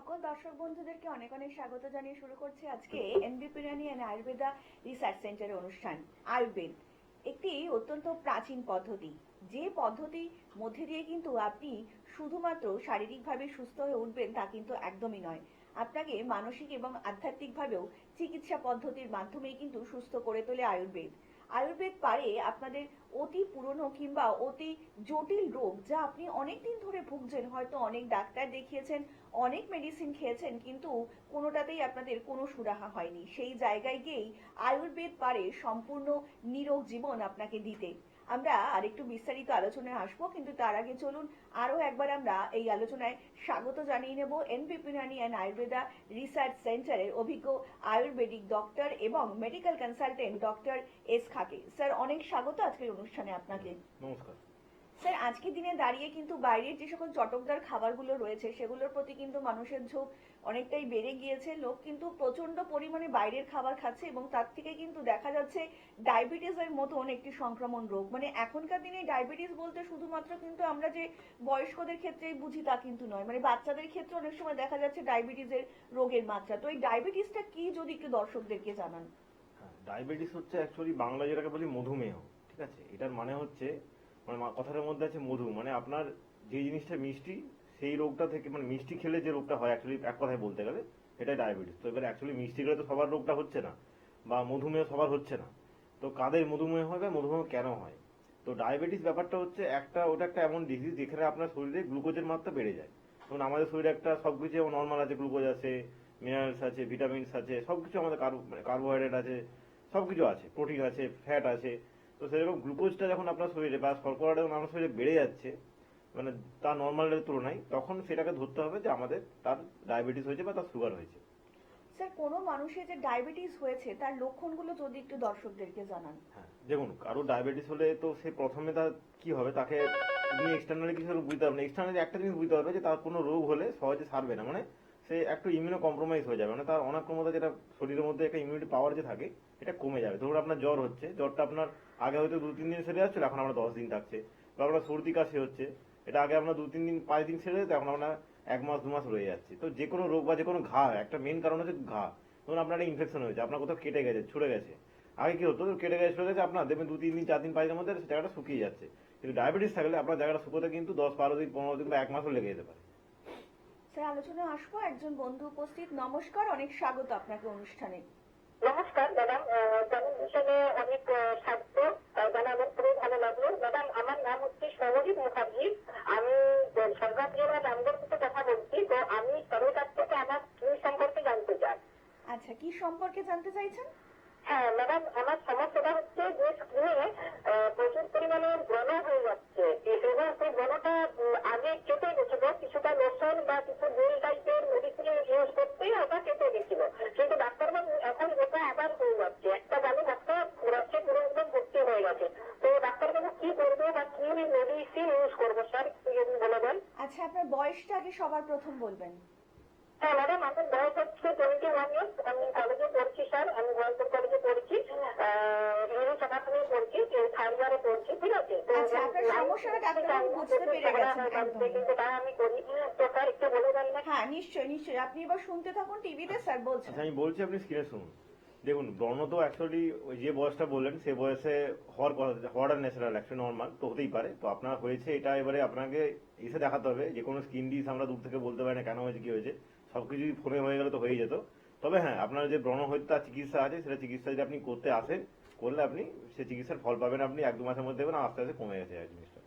সকল দর্শক বন্ধুদেরকে অনেক অনেক স্বাগত জানিয়ে শুরু করছি আজকে এনবিপি রানী অ্যান্ড আয়ুর্বেদা রিসার্চ সেন্টারের অনুষ্ঠান। আয়ুর্বেদ একটি অত্যন্ত প্রাচীন পদ্ধতি, যে পদ্ধতির মধ্যে দিয়ে কিন্তু আপনি শুধুমাত্র শারীরিকভাবে সুস্থ হয়ে উঠবেন তা কিন্তু একদমই নয়। আপনাকে মানসিক এবং আধ্যাত্মিকভাবেও চিকিৎসা পদ্ধতির মাধ্যমেই কিন্তু সুস্থ করে তোলে আয়ুর্বেদ। আয়ুর্বেদ পারে আপনাদের অতি পুরনো কিংবা অতি জটিল রোগ যা আপনি অনেক দিন ধরে ভুগছেন, হয়তো অনেক ডাক্তার দেখিয়েছেন, অনেক মেডিসিন খেয়েছেন, কিন্তু কোনোটাতেই আপনাদের কোনো সুরাহা হয়নি, সেই জায়গায় গিয়েই আয়ুর্বেদ পারে সম্পূর্ণ নিরোগ জীবন আপনাকে দিতে। আমরা আরেকটু বিস্তারিত আলোচনায় আসবো, কিন্তু তার আগে চলুন আরো একবার আমরা এই আলোচনায় স্বাগত জানিয়ে নেব NBP Rani and Ayurveda research সেন্টারের অভিজ্ঞ আয়ুর্বেদিক ডক্টর এবং মেডিকেল কনসালটেন্ট ডক্টর এস খাকে। স্যার, অনেক স্বাগত আজকের অনুষ্ঠানে আপনাকে। নমস্কার স্যার, আজকের দিনে দাঁড়িয়ে কিন্তু বাইরের যে সকল চটকদার খাবারগুলো রয়েছে সেগুলোর প্রতি কিন্তু মানুষের ঝোঁক অনেকটাই বেড়ে গিয়েছে। লোক কিন্তু প্রচন্ড পরিমাণে বাইরের খাবার খাচ্ছে এবং তার থেকে কিন্তু দেখা যাচ্ছে ডায়াবেটিসের মতন একটি সংক্রমণ রোগ। মানে এখনকার দিনে ডায়াবেটিস বলতে শুধুমাত্র কিন্তু আমরা যে বয়স্কদের ক্ষেত্রেই বুঝি তা কিন্তু নয়, মানে বাচ্চাদের ক্ষেত্রে অনেক সময় দেখা যাচ্ছে ডায়াবেটিসের রোগের মাত্রা। তো এই ডায়াবেটিসটা কি, যদি একটু দর্শকদেরকে জানান। হ্যাঁ, ডায়াবেটিস হচ্ছে অ্যাকচুয়ালি বাংলা যেটাকে বলি মধুমেহ। ঠিক আছে, এটার মানে হচ্ছে মানে কথাটার মধ্যে আছে মধু, মানে আপনার যে জিনিসটা মিষ্টি সেই রোগটা থেকে, মানে মিষ্টি খেলে যে রোগটা হয় অ্যাকচুয়ালি এক কথায় বলতে গেলে এটাই ডায়াবেটিস। তো এবার অ্যাকচুয়ালি মিষ্টি খেলে তো সবার রোগটা হচ্ছে না, বা মধুমেহ সবার হচ্ছে না। তো কাদের মধুমেহ হয় বা মধুমেহ কেন হয়? তো ডায়াবেটিস ব্যাপারটা হচ্ছে ওটা একটা এমন ডিজিজ যেখানে আপনার শরীরে গ্লুকোজের মাত্রা বেড়ে যায়। যেমন আমাদের শরীরে একটা সবকিছু নর্মাল আছে, গ্লুকোজ আছে, মিনারেলস আছে, ভিটামিনস আছে, সবকিছু আমাদের কার্বোহাইড্রেট আছে, সবকিছু আছে, প্রোটিন আছে, ফ্যাট আছে। তো সেরকম গ্লুকোজটা যখন আপনার শরীরে বা শর্করাটা যখন আপনার শরীরে বেড়ে যাচ্ছে, মানে তার নর্মালের তুলনায়, তখন সেটাকে ধরতে হবে যে আমাদের তার ডায়াবেটিস হয়েছে বা তার সুগার হয়েছে। স্যার, কোনো মানুষের যে ডায়াবেটিস হয়েছে তার লক্ষণগুলো যদি একটু দর্শকদেরকে জানান। হ্যাঁ, দেখুন, কারো ডায়াবেটিস হলে তো সে প্রথমে তার কি হবে, তাকে তুমি এক্সটার্নালি কিছু বুঝতে পারবে না। এক্সটার্নালি একটা জিনিস বুঝতে পারবে যে তার কোনো রোগ হলে সহজে সারবে না, মানে সে একটু ইমিউনো কম্প্রোমাইজ হয়ে যাবে, মানে তার অনাক্রমতা, যেটা শরীরের মধ্যে একটা ইমিউনিটি পাওয়ার যে থাকে, এটা কমে যাবে। ধরুন আপনার জ্বর হচ্ছে, জ্বরটা আপনার আগে হয়তো 2-3 দিন সেরে যাচ্ছিল, এখন আমরা 10 দিন থাকছে। বা আপনার সর্দি কাশি হচ্ছে, এটা আগে আমরা 2-3 দিন 5 দিন সেরে যেত, এখন আমরা 1 মাস 2 মাস রয়ে যাচ্ছে। তো যে কোনো রোগ বা যে কোনো ঘা, একটা মেন কারণ হচ্ছে ঘা। ধরুন আপনার একটা ইনফেকশন হয়েছে, আপনার কোথাও কেটে গেছে, ছুড়ে গেছে, আগে কি হতো, কেটে গেছে ছুড়ে গেছে, আপনার দেখবেন 2-3 দিন 4 দিন 5 দিনের মধ্যে সে জায়গাটা শুকিয়ে যাচ্ছে। কিন্তু ডায়াবেটিস থাকলে আপনার জায়গাটা শুকোতে কিন্তু 10-12 দিন 15 দিন বা 1 মাসও লেগে যেতে পারে। স্যার, আলোচনায় আসবো, একজন বন্ধু উপস্থিত। নমস্কার, অনেক স্বাগত আপনাকে অনুষ্ঠানে। নমস্কার ম্যাডাম, তেমন বিষয়ে অনেক স্বাগত জানা আমার খুবই ভালো লাগলো। ম্যাডাম, আমার নাম হচ্ছে সৌরজিৎ মুখার্জি। আমি সরকার জেলার রামগড় থেকে কথা বলছি। তো আমি সবার কাছ থেকে আমার স্কিন সম্পর্কে জানতে চাই। আচ্ছা, কি সম্পর্কে জানতে চাইছেন? হ্যাঁ ম্যাডাম, আমার সমস্যাটা হচ্ছে যে স্কিনে প্রচুর পরিমাণে ব্রণ হয়ে যাচ্ছে, এবং সেই ব্রণটা আগে কেটে গেছিল, কিছুটা লোশন বা কিছু জেল টাইপের মেডিসিন ইউজ করতেই ওটা কেটে গেছিল, কিন্তু ডাক্তারবাবু এখন ওটা আবার হয়ে যাচ্ছে, একটা জানি একটা রক্তে পুরো একদম ভর্তি হয়ে গেছে। তো ডাক্তারবাবু কি করবো বা কি মেডিসিন ইউজ করবো স্যার, বলে দেন। আচ্ছা, আপনার বয়সটা আগে সবার প্রথম বলবেন। হ্যাঁ ম্যাডাম, আমার বয়স হচ্ছে 21 ইয়ার্স। আমি কলেজে পড়ছি স্যার, আমি জয়পুর কলেজে পড়ছি, শাখাখানে পড়ছি, 3rd ইয়ারে পড়ছি। ঠিক আছে, আচ্ছা, আপনার সমস্যাটা ডাক্তারবাবু বুঝতে পেরে গেছেন একদম। কিন্তু তাই আমি করি। তো স্যার একটু বলে দেন না। হ্যাঁ, নিশ্চয়ই নিশ্চয়ই, আপনি এবার শুনতে থাকুন টিভিতে, স্যার বলছেন। আচ্ছা, আমি বলছি, আপনি স্ক্রিনে শুনুন। দেখুন, ব্রণ তো অ্যাকচুয়ালি ওই যে বয়সটা বললেন সে বয়সে হওয়াটা ন্যাচারাল, অ্যাকচুয়ালি নর্মাল তো হতেই পারে। তো আপনার হয়েছে এটা, এবারে আপনাকে এসে দেখাতে হবে। যে কোনো স্কিন ডিস আমরা দূর থেকে বলতে পারি না কেন হয়েছে কি হয়েছে, সবকিছুই ফোনে হয়ে গেলে তো হয়ে যেত। তবে হ্যাঁ, আপনার যে ব্রণ হয়তো তার চিকিৎসা আছে, সেটা চিকিৎসা যদি আপনি করতে আসেন, করলে আপনি সে চিকিৎসার ফল পাবেন আপনি 1-2 মাসের মধ্যে, দেখবেন আস্তে আস্তে কমে গেছে এই জিনিসটা।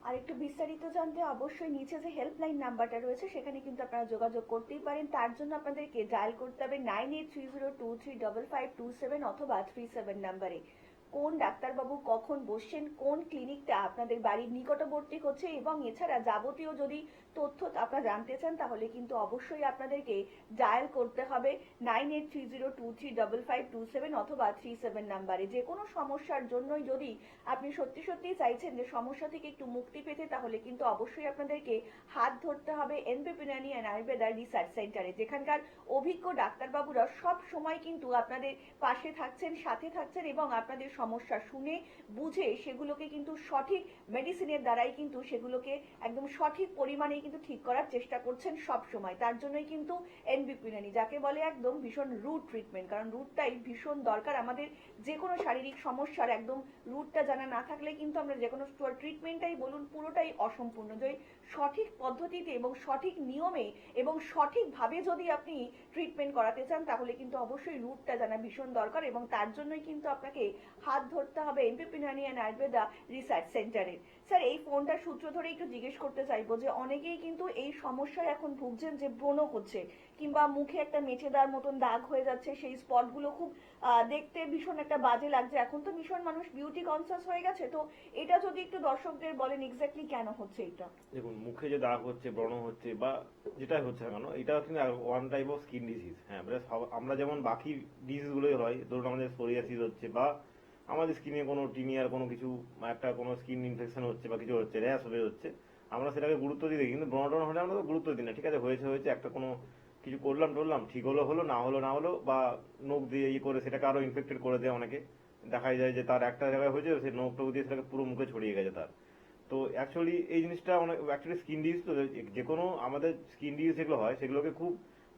আর একটু বিস্তারিত জানতে অবশ্যই নিচে যে হেল্পলাইন নাম্বারটা রয়েছে সেখানে কিন্তু আপনারা যোগাযোগ করতেই পারেন। তার জন্য আপনাদেরকে ডায়াল করতে হবে 9830235527 অথবা 37 নাম্বারে। কোন ডাক্তারবাবু কখন বসছেন, কোন ক্লিনিকটা আপনাদের বাড়ির নিকটবর্তী হচ্ছে, এবং এছাড়া যাবতীয় যদি তথ্য আপনারা জানতে চান তাহলে কিন্তু অবশ্যই আপনাদেরকে ডায়াল করতে হবে 9830235527 অথবা 37 নাম্বারে। যে কোনো সমস্যার জন্যই যদি আপনি সত্যি সত্যি চাইছেন যে সমস্যা থেকে একটু মুক্তি পেতে, তাহলে কিন্তু অবশ্যই আপনাদেরকে হাত ধরতে হবে এনবিপি রানী অ্যান্ড আয়ুর্বেদা রিসার্চ সেন্টারে, যেখানকার অভিজ্ঞ ডাক্তারবাবুরা সব সময় কিন্তু আপনাদের পাশে থাকছেন, সাথে থাকছেন এবং আপনাদের সমস্যা শুনে বুঝে সেগুলোকে কিন্তু সঠিক মেডিসিনের দ্বারাই কিন্তু সেগুলোকে একদম সঠিক পরিমাণে কিন্তু ঠিক করার চেষ্টা করছেন সব সময়। তার জন্যই কিন্তু এনবিপি ইউনানি, যাকে বলে একদম ভীষণ রুট ট্রিটমেন্ট, কারণ রুটটাই ভীষণ দরকার আমাদের যে কোনো শারীরিক সমস্যার। একদম রুটটা জানা না থাকলে কিন্তু আমরা যে কোনো ট্রিটমেন্টটাই বলুন পুরোটাই অসম্পূর্ণ। যে সঠিক পদ্ধতিতে এবং সঠিক নিয়মে এবং সঠিকভাবে যদি আপনি ট্রিটমেন্ট করাতে চান তাহলে কিন্তু অবশ্যই রুটটা জানা ভীষণ দরকার, এবং তার জন্যই কিন্তু আপনাকে হাত ধরতে হবে এনবিপি ইউনানি অ্যান্ড আয়ুর্বেদা রিসার্চ সেন্টারের। স্যার, এই ফোনটার সূত্র ধরে একটু জিজ্ঞেস করতে চাইবো যে অনেকেই কিন্তু এই সমস্যায় এখন ভুগছেন যে ব্রণ হচ্ছে কিংবা মুখে একটা মেচেদার মতন দাগ হয়ে যাচ্ছে, সেই স্পটগুলো খুব দেখতে ভীষণ একটা বাজে লাগছে। এখন তো ভীষণ মানুষ বিউটি কনসাস হয়ে গেছে, তো এটা যদি একটু দর্শকদের বলেন এক্স্যাক্টলি কেন হচ্ছে এটা। দেখুন, মুখে যে দাগ হচ্ছে, ব্রণ হচ্ছে বা যেটাই হচ্ছে না কেন, এটা কিন্তু one type of skin disease. হ্যাঁ, মানে আমরা যেমন বাকি ডিজিজ গুলোই হয়, ধরুন আমাদের সোরিয়াসিস হচ্ছে বা আমাদের স্কিনে কোনো টিনিয়ার কোনো কিছু একটা কোনো স্কিন ইনফেকশন হচ্ছে বা কিছু হচ্ছে, র্যাশ হয়ে হচ্ছে, আমরা সেটাকে গুরুত্ব দিয়ে দিই। কিন্তু ব্রণ টন হলে আমরা তো গুরুত্ব দিই না। ঠিক আছে, হয়েছে হয়েছে, একটা কোনো কিছু করলাম টরলাম, ঠিক হলো হলো, না হলো না হলো, বা নখ দিয়ে ইয়ে করে সেটাকে আরো ইনফেক্টেড করে দেয় অনেকে। দেখা যায় যে তার একটা জায়গায় হয়েছে, সে নখ টোক দিয়ে সেটাকে পুরো মুখে ছড়িয়ে গেছে তার। তো অ্যাকচুয়ালি এই জিনিসটা অনেক অ্যাকচুয়ালি স্কিন ডিজিজ। তো যে কোনো আমাদের স্কিন ডিজিজ যেগুলো হয় সেগুলোকে খুব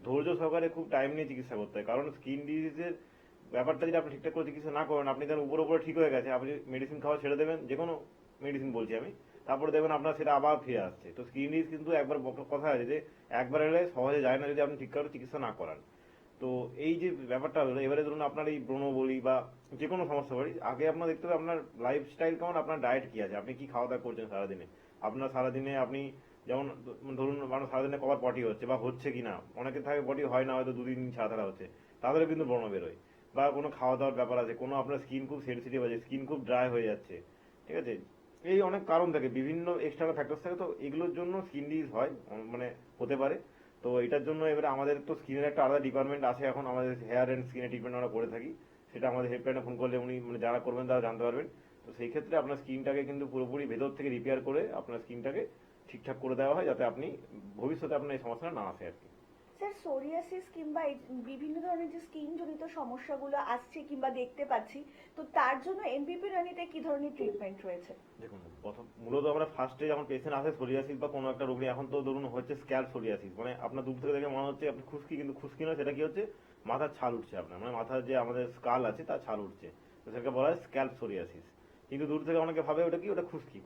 ধৈর্য সহকারে খুব টাইম নিয়ে চিকিৎসা করতে হয়। কারণ স্কিন ডিজিজের ব্যাপারটা যদি আপনি ঠিকঠাক করে চিকিৎসা না করেন, আপনি তার উপরে উপরে ঠিক হয়ে গেছে, আপনি মেডিসিন খাওয়া ছেড়ে দেবেন, যে কোনো মেডিসিন বলছি আমি, তারপরে দেখবেন আপনার সেটা আবার ফিরে আসছে। তো স্কিন ডিজিজ কিন্তু একবার কথা আছে যে একবার এলে সহজে যায় না যদি আপনি ঠিক করে চিকিৎসা না করান। তো এই যে ব্যাপারটা হলো, এবারে ধরুন আপনার এই ব্রণ বলি বা যে কোনো সমস্যা বলি, আগে আপনার দেখতে হবে আপনার লাইফস্টাইল কেমন, আপনার ডায়েট কি আছে, আপনি কি খাওয়া দাওয়া করছেন সারাদিনে। আপনার সারাদিনে আপনি যেমন ধরুন আপনার সারাদিনে কবার পটি হচ্ছে বা হচ্ছে কিনা, অনেকে থাকে পটি হয় না, হয়তো 2-3 দিন ছাড়া ছাড়া হচ্ছে, তাদেরও কিন্তু ব্রণ বেরোয়। বা কোনো খাওয়া দাওয়ার ব্যাপার আছে, কোনো আপনার স্কিন খুব সেনসিটিভ আছে, স্কিন খুব ড্রাই হয়ে যাচ্ছে, ঠিক আছে, এই অনেক কারণ থাকে, বিভিন্ন এক্সটার্নাল ফ্যাক্টরস থাকে। তো এগুলোর জন্য স্কিন ডিজিজ হয়, মানে হতে পারে। তো এটার জন্য এবারে আমাদের তো স্কিনের একটা আলাদা ডিপার্টমেন্ট আছে এখন, আমাদের হেয়ার এন্ড স্কিনের ট্রিটমেন্ট আমরা করে থাকি। সেটা আমাদের হেল্পলাইনে ফোন করলে উনি মানে যারা করবেন তারা জানতে পারবেন। তো সেই ক্ষেত্রে আপনার স্কিনটাকে কিন্তু পুরোপুরি ভেতর থেকে রিপেয়ার করে আপনার স্কিনটাকে ঠিকঠাক করে দেওয়া হয়, যাতে আপনি ভবিষ্যতে আপনার এই সমস্যাটা না আসে আর কি। স্যার, সোরিয়াসিস কিংবা এই বিভিন্ন ধরনের যে স্কিন জনিত সমস্যাগুলো আসছে কিংবা দেখতে পাচ্ছি, তো তার জন্য এমবিপি রানিতে কি ধরনের ট্রিটমেন্ট রয়েছে? দেখুন, প্রথম মূলত আমরা ফার্স্টে যখন পেশেন্ট আসে সোরিয়াসিস বা কোনো একটা রোগী, এখন তো ধরুন হচ্ছে স্ক্যাল্প সোরিয়াসিস, মানে আপনার দূর থেকে দেখে মনে হচ্ছে আপনি খুশকি, কিন্তু খুশকি নয়, সেটা কি হচ্ছে মাথার ছাল উঠছে আপনার, মানে মাথার যে আমাদের স্কাল আছে তার ছাল উঠছে, তো সেটাকে বলা হয় স্ক্যাল্প সোরিয়াসিস। কিন্তু দূর থেকে অনেকে ভাবে ওটা কি, ওটা খুশকি,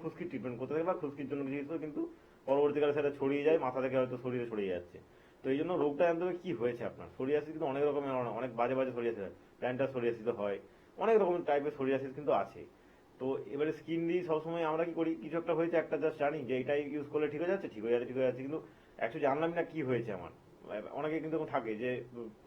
খুশকি ট্রিটমেন্ট করতে থাকে বা খুশকির জন্য কিছু, কিন্তু পরবর্তীকালে সেটা ছড়িয়ে যায়, মাথা থেকে হয়তো শরীরে ছড়িয়ে যাচ্ছে। তো এই জন্য রোগটা জানতে হবে কি হয়েছে আপনার। সোরিয়াসিস কিন্তু অনেক রকমের, অনেক বাজে বাজে সোরিয়াসিস হয়, প্ল্যান্টার সোরিয়াসিস হয়, অনেক রকমের টাইপের সোরিয়াসিস কিন্তু আছে। তো এবারে স্কিন দিয়ে সবসময় আমরা কি করি, কিছু একটা হয়েছে, একটা জাস্ট জানি যে এটাই ইউজ করলে ঠিক হয়ে যাচ্ছে, ঠিক হয়ে যাচ্ছে, ঠিক হয়ে যাচ্ছে, কিন্তু অ্যাকচুয়ালি জানলাম না কি হয়েছে আমার। অনেকে কিন্তু থাকে যে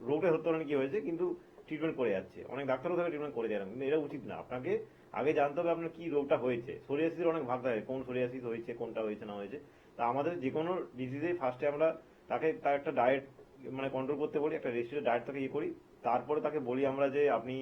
রোগটা ধরতে পারেন কি হয়েছে, কিন্তু ট্রিটমেন্ট করে যাচ্ছে, অনেক ডাক্তারও থাকে ট্রিটমেন্ট করে যায় না, কিন্তু এটা উচিত না। আপনাকে আগে জানতে হবে আপনার কি রোগটা হয়েছে। সোরিয়াসিসের অনেক ভাগ থাকে, কোন সোরিয়াসিস হয়েছে, কোনটা হয়েছে না হয়েছে। তা আমাদের যে কোনো ডিজিজেই ফার্স্টে আমরা তাকে তার একটা ডায়েট মানে কন্ট্রোল করতে বলি, একটা রেস্ট্রিক্টেড ডায়েট তাকে ইয়ে করি, তারপরে তাকে বলি আমরা যে আপনি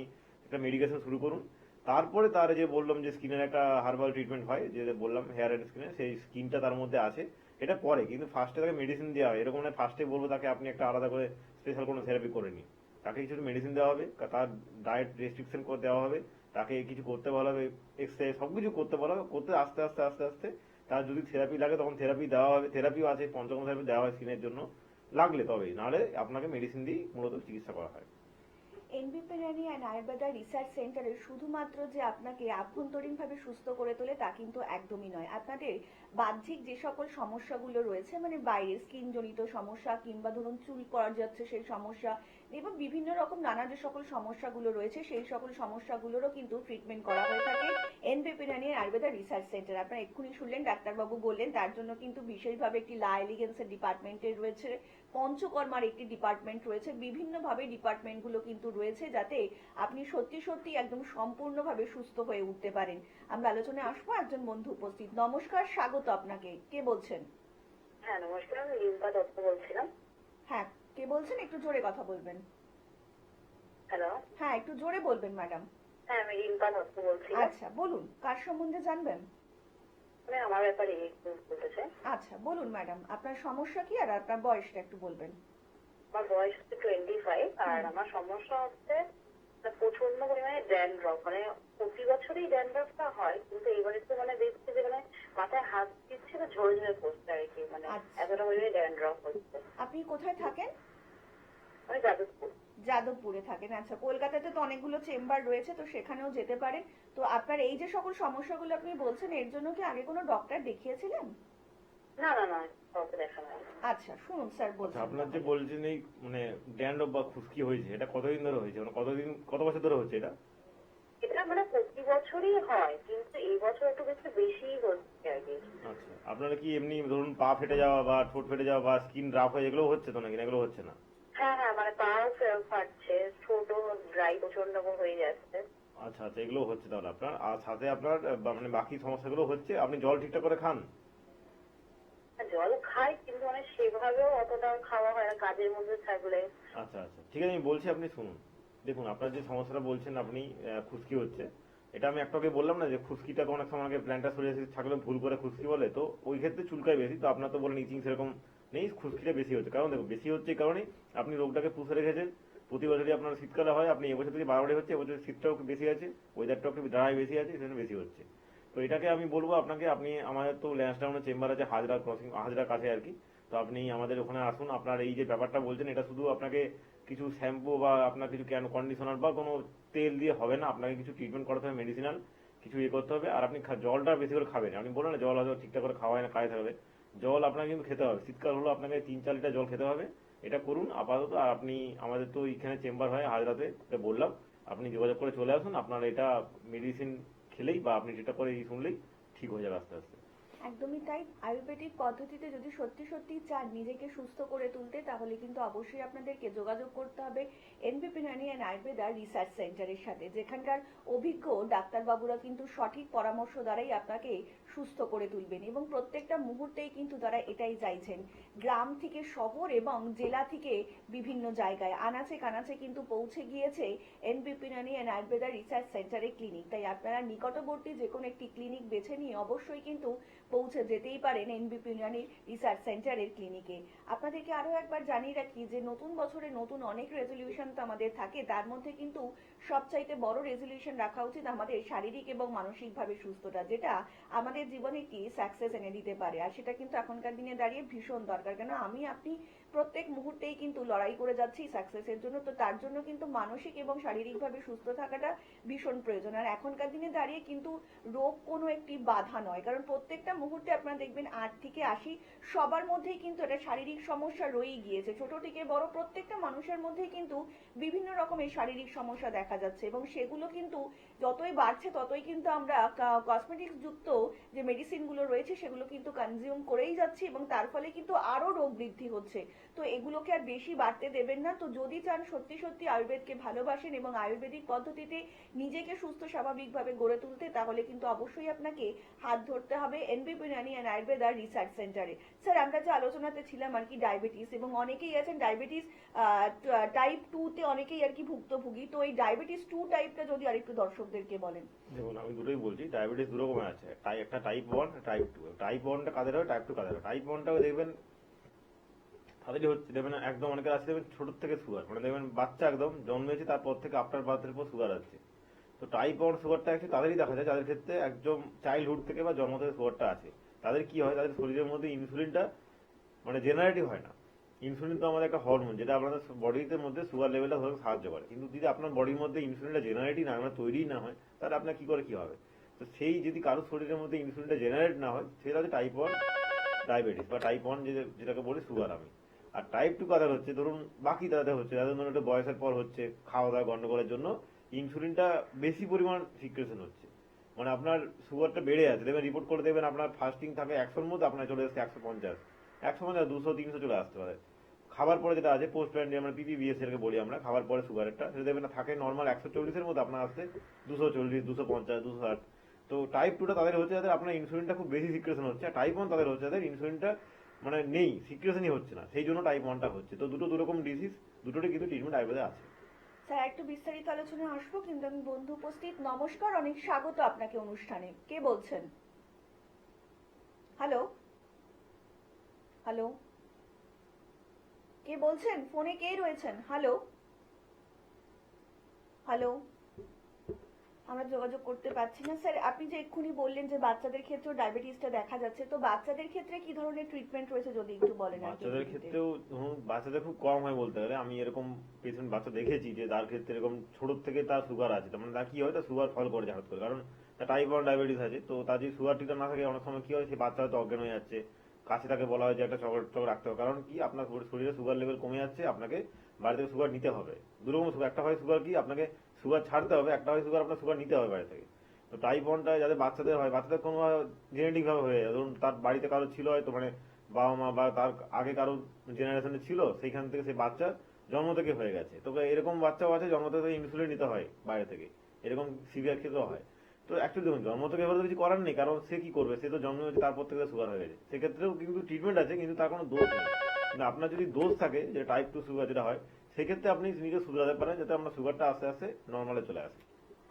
একটা মেডিকেশন শুরু করুন। তারপরে তার যে বললাম যে স্কিনের একটা হার্বাল ট্রিটমেন্ট হয়, যে বললাম হেয়ার এন্ড স্কিনের, সেই স্কিনটা তার মধ্যে আছে, এটা পরে। কিন্তু ফার্স্টে তাকে মেডিসিন দেওয়া হয়, এরকম না ফার্স্টে বলবো তাকে আপনি একটা আলাদা করে স্পেশাল কোনো থেরাপি করে নিন। তাকে কিছু মেডিসিন দেওয়া হবে, তার ডায়েট রেস্ট্রিকশন করে দেওয়া হবে, তাকে কিছু করতে বলা হবে, এক্সারসাইজ সবকিছু করতে বলা হবে, করতে আস্তে আস্তে আস্তে আস্তে তার যদি থেরাপি লাগে তখন থেরাপি দেওয়া হবে, থেরাপিও আছে, পঞ্চম থেরাপি দেওয়া হয় স্কিনের জন্য লাগলে, তবেই, নাহলে আপনাকে মেডিসিন দিয়ে মূলত চিকিৎসা করা হয়। এনবিপি রানি অ্যান্ড আয়ুর্বেদা রিসার্চ সেন্টারে শুধুমাত্র যে আপনাকে আভ্যন্তরীণভাবে সুস্থ করে তোলে তা কিন্তু একদমই নয়। আপনাদের বাহ্যিক যে সকল সমস্যাগুলো রয়েছে, মানে বাইরের স্কিন জনিত সমস্যা কিংবা ধরুন চুল পড়া যাচ্ছে সেই সমস্যা, এবং বিভিন্ন রকম নানা যে সকল সমস্যাগুলো রয়েছে সেই সকল সমস্যাগুলোরও কিন্তু ট্রিটমেন্ট করা হয়ে থাকে এনবিপি রানি আয়ুর্বেদা রিসার্চ সেন্টার। আপনারা এক্ষুনি শুনলেন ডাক্তারবাবু বললেন তার জন্য কিন্তু বিশেষভাবে একটি লা এলিগেন্সের ডিপার্টমেন্টের রয়েছে, পঞ্চকর্মার একটি ডিপার্টমেন্ট রয়েছে, বিভিন্নভাবে ডিপার্টমেন্টগুলো কিন্তু রয়েছে, যাতে আপনি সত্যি সত্যি একদম সম্পূর্ণভাবে সুস্থ হয়ে উঠতে পারেন। আমরা আলোচনায় আসবো, একজন বন্ধু উপস্থিত। নমস্কার, স্বাগত আপনাকে। কে বলছেন? হ্যাঁ, নমস্কার, আমি রিম্পা দত্ত বলছিলাম। হ্যাঁ, কে বলছেন? একটু জোরে কথা বলবেন। হ্যালো। হ্যাঁ, একটু জোরে বলবেন ম্যাডাম। হ্যাঁ, আমি রিম্পা দত্ত বলছিলাম। আচ্ছা, বলুন কার সম্বন্ধে জানবেন? মানে আমার ব্যাপারে একটু বলতে চাই। আচ্ছা, বলুন ম্যাডাম, আপনার সমস্যা কি আর আপনার বয়সটা একটু বলবেন। আমার বয়স হচ্ছে 25, আর আমার সমস্যা হচ্ছে প্রচন্ড পরিমাণে ড্যান্ড্রফ, মানে প্রতি বছরই ড্যান্ড্রফটা হয়, কিন্তু এবারে তো মানে দেখছি যে মানে মাথায় হাত দিচ্ছে না, ঝরে ঝরে পড়ছে আর কি, মানে আচ্ছা। এতটা পরিমাণে ড্যান্ড্রফ হচ্ছে। আপনি কোথায় থাকেন? আমি যাদবপুর। যাদবপুরে থাকেন, আচ্ছা। কলকাতাতে তো অনেকগুলো চেম্বার রয়েছে, তো সেখানেও যেতে পারেন। তো আপনার এই যে সকল সমস্যাগুলো আপনি বলছেন, এর জন্য কি আগে কোনো ডক্টর দেখিয়েছিলেন? না না না, কাউকে দেখা নাই। আচ্ছা, শুনুন স্যার আচ্ছা, বলছেন। আপনার যে বলছেন এই মানে ড্যান্ড্রফ বা খুশকি হয়েছে, এটা কতদিন ধরে হয়েছে, মানে কত বছর ধরে হচ্ছে এটা? এটা মানে প্রতি বছরই হয়, কিন্তু এই বছর একটু বেশিই হচ্ছে আর কি। আচ্ছা, আপনারা কি এমনি ধরুন পা ফেটে যাওয়া বা ঠোঁট ফেটে যাওয়া বা স্কিন রাফ হয়ে এগুলো হচ্ছে তো নাকি, না এগুলো হচ্ছে না? হ্যাঁ হ্যাঁ, মানে পাও ফাটছে, ছোট ড্রাই প্রচন্ড হয়ে যাচ্ছে। আচ্ছা আচ্ছা, এগুলো হচ্ছে তাহলে আপনার, আর সাথে আপনার মানে বাকি সমস্যাগুলো হচ্ছে। আপনি জল ঠিকঠাক করে খান? জল খাই, কিন্তু মানে সেভাবেও অতটা খাওয়া হয় না কাজের মধ্যে থাকলে। আচ্ছা আচ্ছা, ঠিক আছে, আমি বলছি, আপনি শুনুন। দেখুন, আপনার যে সমস্যাটা বলছেন আপনি খুশকি হচ্ছে, এটা আমি একটু আগে বললাম না যে খুশকিটাকে অনেক সময় আগে প্ল্যান্টার সোরিয়াসিস থাকলে ভুল করে খুশকি বলে, তো ওই ক্ষেত্রে চুলকায় বেশি। তো আপনার তো বলেন ইচিং সেরকম নেই, খুশকিটা বেশি হচ্ছে। কারণ দেখুন, বেশি হচ্ছে এই কারণে আপনি রোগটাকে পুষে রেখেছেন। প্রতি বছরই আপনার শীতকালে হয়, আপনি এবছর থেকে বারবারই হচ্ছে, এবছর শীতটাও একটু বেশি আছে, ওয়েদারটাও একটু ড্রাই বেশি আছে, সেজন্য বেশি হচ্ছে। তো এটাকে আমি বলবো আপনাকে, আপনি আমাদের তো ল্যান্সডাউনের চেম্বার আছে হাজরা ক্রসিং, হাজরা কাছে আর কি। তো আপনি আমাদের ওখানে আসুন। আপনার এই যে ব্যাপারটা বলছেন, এটা শুধু আপনাকে কিছু শ্যাম্পু বা আপনার কিছু কন্ডিশনার বা কোনো তেল দিয়ে হবে না, আপনাকে কিছু ট্রিটমেন্ট করাতে হবে, মেডিসিনাল কিছু করতে হবে। আর আপনি জলটা বেশি করে খাবেন। আপনি বলেন না জল হয়তো ঠিকঠাক করে খাওয়া হয় না, খাইতে হবে। জল আপনাকে কিন্তু খেতে হবে, শীতকাল হলো আপনাকে 3-4 লিটার জল খেতে হবে। এটা করুন আপাতত। আর আপনি আমাদের তো এখানে চেম্বার হয় হাজরাতে, এটা বললাম, আপনি যোগাযোগ করে চলে আসুন। আপনার এটা মেডিসিন খেলেই বা আপনি যেটা করে শুনলেই ঠিক হয়ে যাবে আস্তে আস্তে। একদমই তাই। আয়ুর্বেদিক পদ্ধতিতে যদি সত্যি সত্যি চান নিজেকে সুস্থ করে তুলতে, তাহলে কিন্তু অবশ্যই আপনাদেরকে যোগাযোগ করতে হবে এনবিপি রানি অ্যান্ড আয়ুর্বেদা রিসার্চ সেন্টারের সাথে, যেখানকার অভিজ্ঞ ডাক্তারবাবুরা কিন্তু সঠিক পরামর্শ দ্বারাই আপনাকে সুস্থ করে তুলবেন, এবং প্রত্যেকটা মুহূর্তেই কিন্তু তারা এটাই চাইছেন। গ্রাম থেকে শহর এবং জেলা থেকে বিভিন্ন জায়গায় আনাচে কানাচে কিন্তু পৌঁছে গিয়েছে এনবিপি রানি অ্যান্ড আয়ুর্বেদা রিসার্চ সেন্টারের ক্লিনিক। তাই আপনারা নিকটবর্তী যে কোনো একটি ক্লিনিক বেছে নিয়ে অবশ্যই কিন্তু পৌঁছে যেতেই পারেন এনবিপি রানি রিসার্চ সেন্টারের ক্লিনিকে। আপনাদেরকে আরো একবার জানিয়ে রাখি যে নতুন বছরে নতুন অনেক রেজলিউশন তো আমাদের থাকে, তার মধ্যে কিন্তু সবচাইতে বড় রেজলিউশন রাখা উচিত আমাদের শারীরিক এবং মানসিকভাবে সুস্থতা, যেটা আমাদের জীবনে একটি সাকসেস এনে দিতে পারে। আর সেটা কিন্তু এখনকার দিনে দাঁড়িয়ে ভীষণ দরকার, কেন আমি আপনি প্রত্যেক মুহূর্তেই কিন্তু লড়াই করে যাচ্ছি সাকসেসের জন্য। তো তার জন্য কিন্তু মানসিক এবং শারীরিকভাবে সুস্থ থাকাটা ভীষণ প্রয়োজন। আর এখনকার দিনে দাঁড়িয়ে কিন্তু রোগ কোনো একটি বাধা নয়, কারণ প্রত্যেকটা মুহূর্তে আপনারা দেখবেন 8 থেকে 80 সবার মধ্যেই কিন্তু একটা শারীরিক সমস্যা রয়েই গিয়েছে। ছোট থেকে বড় প্রত্যেকটা মানুষের মধ্যেই কিন্তু বিভিন্ন রকমের শারীরিক সমস্যা দেখা যাচ্ছে, এবং সেগুলো কিন্তু যতই বাড়ছে ততই কিন্তু আমরা কসমেটিক্স যুক্ত যে মেডিসিন গুলো রয়েছে সেগুলো কিন্তু কনজিউম করেই যাচ্ছি, এবং তার ফলে কিন্তু আরো রোগ বৃদ্ধি হচ্ছে। তো এগুলোকে আর বেশি বাড়তে দেবেন না। তো যদি চান সত্যি সত্যি আয়ুর্বেদকে ভালোবাসেন এবং আয়ুর্বেদিক পদ্ধতিতে নিজেকে সুস্থ স্বাভাবিকভাবে গড়ে তুলতে, তাহলে কিন্তু অবশ্যই আপনাকে হাত ধরতে হবে এনবিপি রানি অ্যান্ড আয়ুর্বেদা রিসার্চ সেন্টারে। স্যার, আমরা যে আলোচনাতে ছিলাম আর কি ডায়াবেটিস, এবং অনেকেই আছেন ডায়াবেটিস টাইপ 2 তে অনেকেই আর কি ভুক্তভোগী। তো এই ডায়াবেটিস 2 টাইপটা যদি আরেকটু দর্শকদেরকে বলেন। দেখুন, আমি দুটোই বলছি। ডায়াবেটিস দু রকমের আছে, একটা টাইপ 1, টাইপ 2। টাইপ 1টা কাদের হয়, টাইপ 2 কাদের হয়। টাইপ 1টাও দেখবেন তাদেরই হচ্ছে, দেখবেন একদম অনেকের আছে দেখবেন ছোট থেকে সুগার, মানে দেখবেন বাচ্চা একদম জন্মেছে তারপর থেকে আফটার বার্থের পর সুগার আছে। তো টাইপ 1 সুগারটা একটু তাদেরই দেখা যায় যাদের ক্ষেত্রে একদম চাইল্ডহুড থেকে বা জন্ম থেকে সুগারটা আছে। তাদের কি হয়, তাদের শরীরের মধ্যে ইনসুলিনটা মানে জেনারেটই হয় না। ইনসুলিন তো আমাদের একটা হরমোন, যেটা আপনাদের বডিতে মধ্যে সুগার লেভেলটা ধরতে সাহায্য করে। কিন্তু যদি আপনার বডির মধ্যে ইনসুলিনটা জেনারেটই না, মানে তৈরিই না হয়, তাহলে আপনার কি করে কি হবে? তো সেই যদি কারোর শরীরের মধ্যে ইনসুলিনটা জেনারেট না হয়, সেটা হচ্ছে টাইপ 1 ডায়াবেটিস বা টাইপ 1 যেটাকে বলি সুগার আমি। আর টাইপ 2 কাদের হচ্ছে, ধরুন বাকি তাদের হচ্ছে যাদের ধরুন একটু বয়সের পর হচ্ছে, খাওয়া দাওয়া গন্ডগোলের জন্য ইনসুলিনটা বেশি পরিমাণ সিক্রেশন হচ্ছে, মানে আপনার সুগারটা বেড়ে আছে। দেখবেন রিপোর্ট করে দেখবেন আপনার ফাস্টিং থাকে 100-র মধ্যে, আপনার চলে আসছে 150, 150, 200-300 চলে আসতে পারে। খাবার পরে যেটা আছে পোস্ট প্রান্ডিয়াম মানে পিপিবিএস এর বলি আমরা, খাবার পরে সুগারেরটা, সেটা দেখবেন না থাকে নর্মাল 140-এর মধ্যে, আপনার আসছে 240, 250, 260। তো টাইপ 2টা তাদের হচ্ছে যাদের আপনার ইনসুলিনটা খুব বেশি সিক্রেশন হচ্ছে। আর টাইপ 1 তাদের হচ্ছে যাদের ইনসুলিনটা মানে নেই, সিক্রেশনই হচ্ছে না, সেই জন্য টাইপ 1টা হচ্ছে। তো দুটো দুরকম ডিজিজ, দুটোরই কিন্তু ট্রিটমেন্ট আয়ুর্বেদে আছে। স্যার, একটু বিস্তারিত আলোচনায় আসবো, কিন্তু আমি বন্ধু উপস্থিত। নমস্কার, অনেক স্বাগত আপনাকে অনুষ্ঠানে। কে বলছেন? হ্যালো হ্যালো, কে বলছেন? ফোনে কে রয়েছেন? হ্যালো হ্যালো, আমরা যোগাযোগ করতে পারছি না। স্যার, আপনি যে এক্ষুনি বললেন যে বাচ্চাদের ক্ষেত্রেও ডায়াবেটিসটা দেখা যাচ্ছে, তো বাচ্চাদের ক্ষেত্রে কি ধরনের ট্রিটমেন্ট রয়েছে যদি একটু বলেন আর কি। বাচ্চাদের ক্ষেত্রেও ধরুন বাচ্চাদের খুব কম হয় বলতে গেলে, আমি এরকম পেশেন্ট বাচ্চা দেখেছি যে তার ক্ষেত্রে এরকম ছোট থেকে তার সুগার আছে, তার মানে তার কি হয়, তার সুগার ফল করে হঠাৎ করে, কারণ তার টাইপ 1 ডায়াবেটিস আছে। তো তার যদি সুগার ঠিকঠাক না থাকে অনেক সময় কি হয়, সে বাচ্চা হয়তো অজ্ঞান হয়ে যাচ্ছে। কাছে তাকে বলা হয় যে একটা চকলেট রাখতে হবে, কারণ কি আপনার শরীরে সুগার লেভেল কমে যাচ্ছে, আপনাকে বাড়ি থেকে সুগার নিতে হবে। দুরকম সুগার, একটা হয় সুগার কি আপনাকে সুগার ছাড়তে হবে, একটা হয় সুগার আপনার সুগার নিতে হবে বাড়ি থেকে। তো টাইপ 1টা যাদের বাচ্চাদের হয়, বাচ্চাদের কোনো জেনেটিক ভাবে হয়ে যায়, ধরুন তার বাড়িতে কারো ছিল হয়তো, মানে বাবা মা বা তার আগে কারো জেনারেশনে ছিল, সেইখান থেকে সেই বাচ্চা জন্ম থেকে হয়ে গেছে। তো এরকম বাচ্চাও আছে জন্ম থেকে ইনসুলিন নিতে হয় বাইরে থেকে, এরকম সিভিয়ার ক্ষেত্রেও হয়। তো অ্যাকচুয়ালি দেখুন জন্ম থেকে এবার তো কিছু করার নেই, কারণ সে কি করবে, সে তো জন্ম হয়েছে তারপর থেকে সুগার হয়ে গেছে, সেক্ষেত্রেও কিন্তু ট্রিটমেন্ট আছে, কিন্তু তার কোনো দোষ নেই। কিন্তু আপনার যদি দোষ থাকে, যে টাইপ 2 সুগার যেটা হয়, সেক্ষেত্রে আপনি নিজে শুধরাতে পারেন, যাতে আপনার সুগারটা আস্তে আস্তে নর্মালে চলে আসে।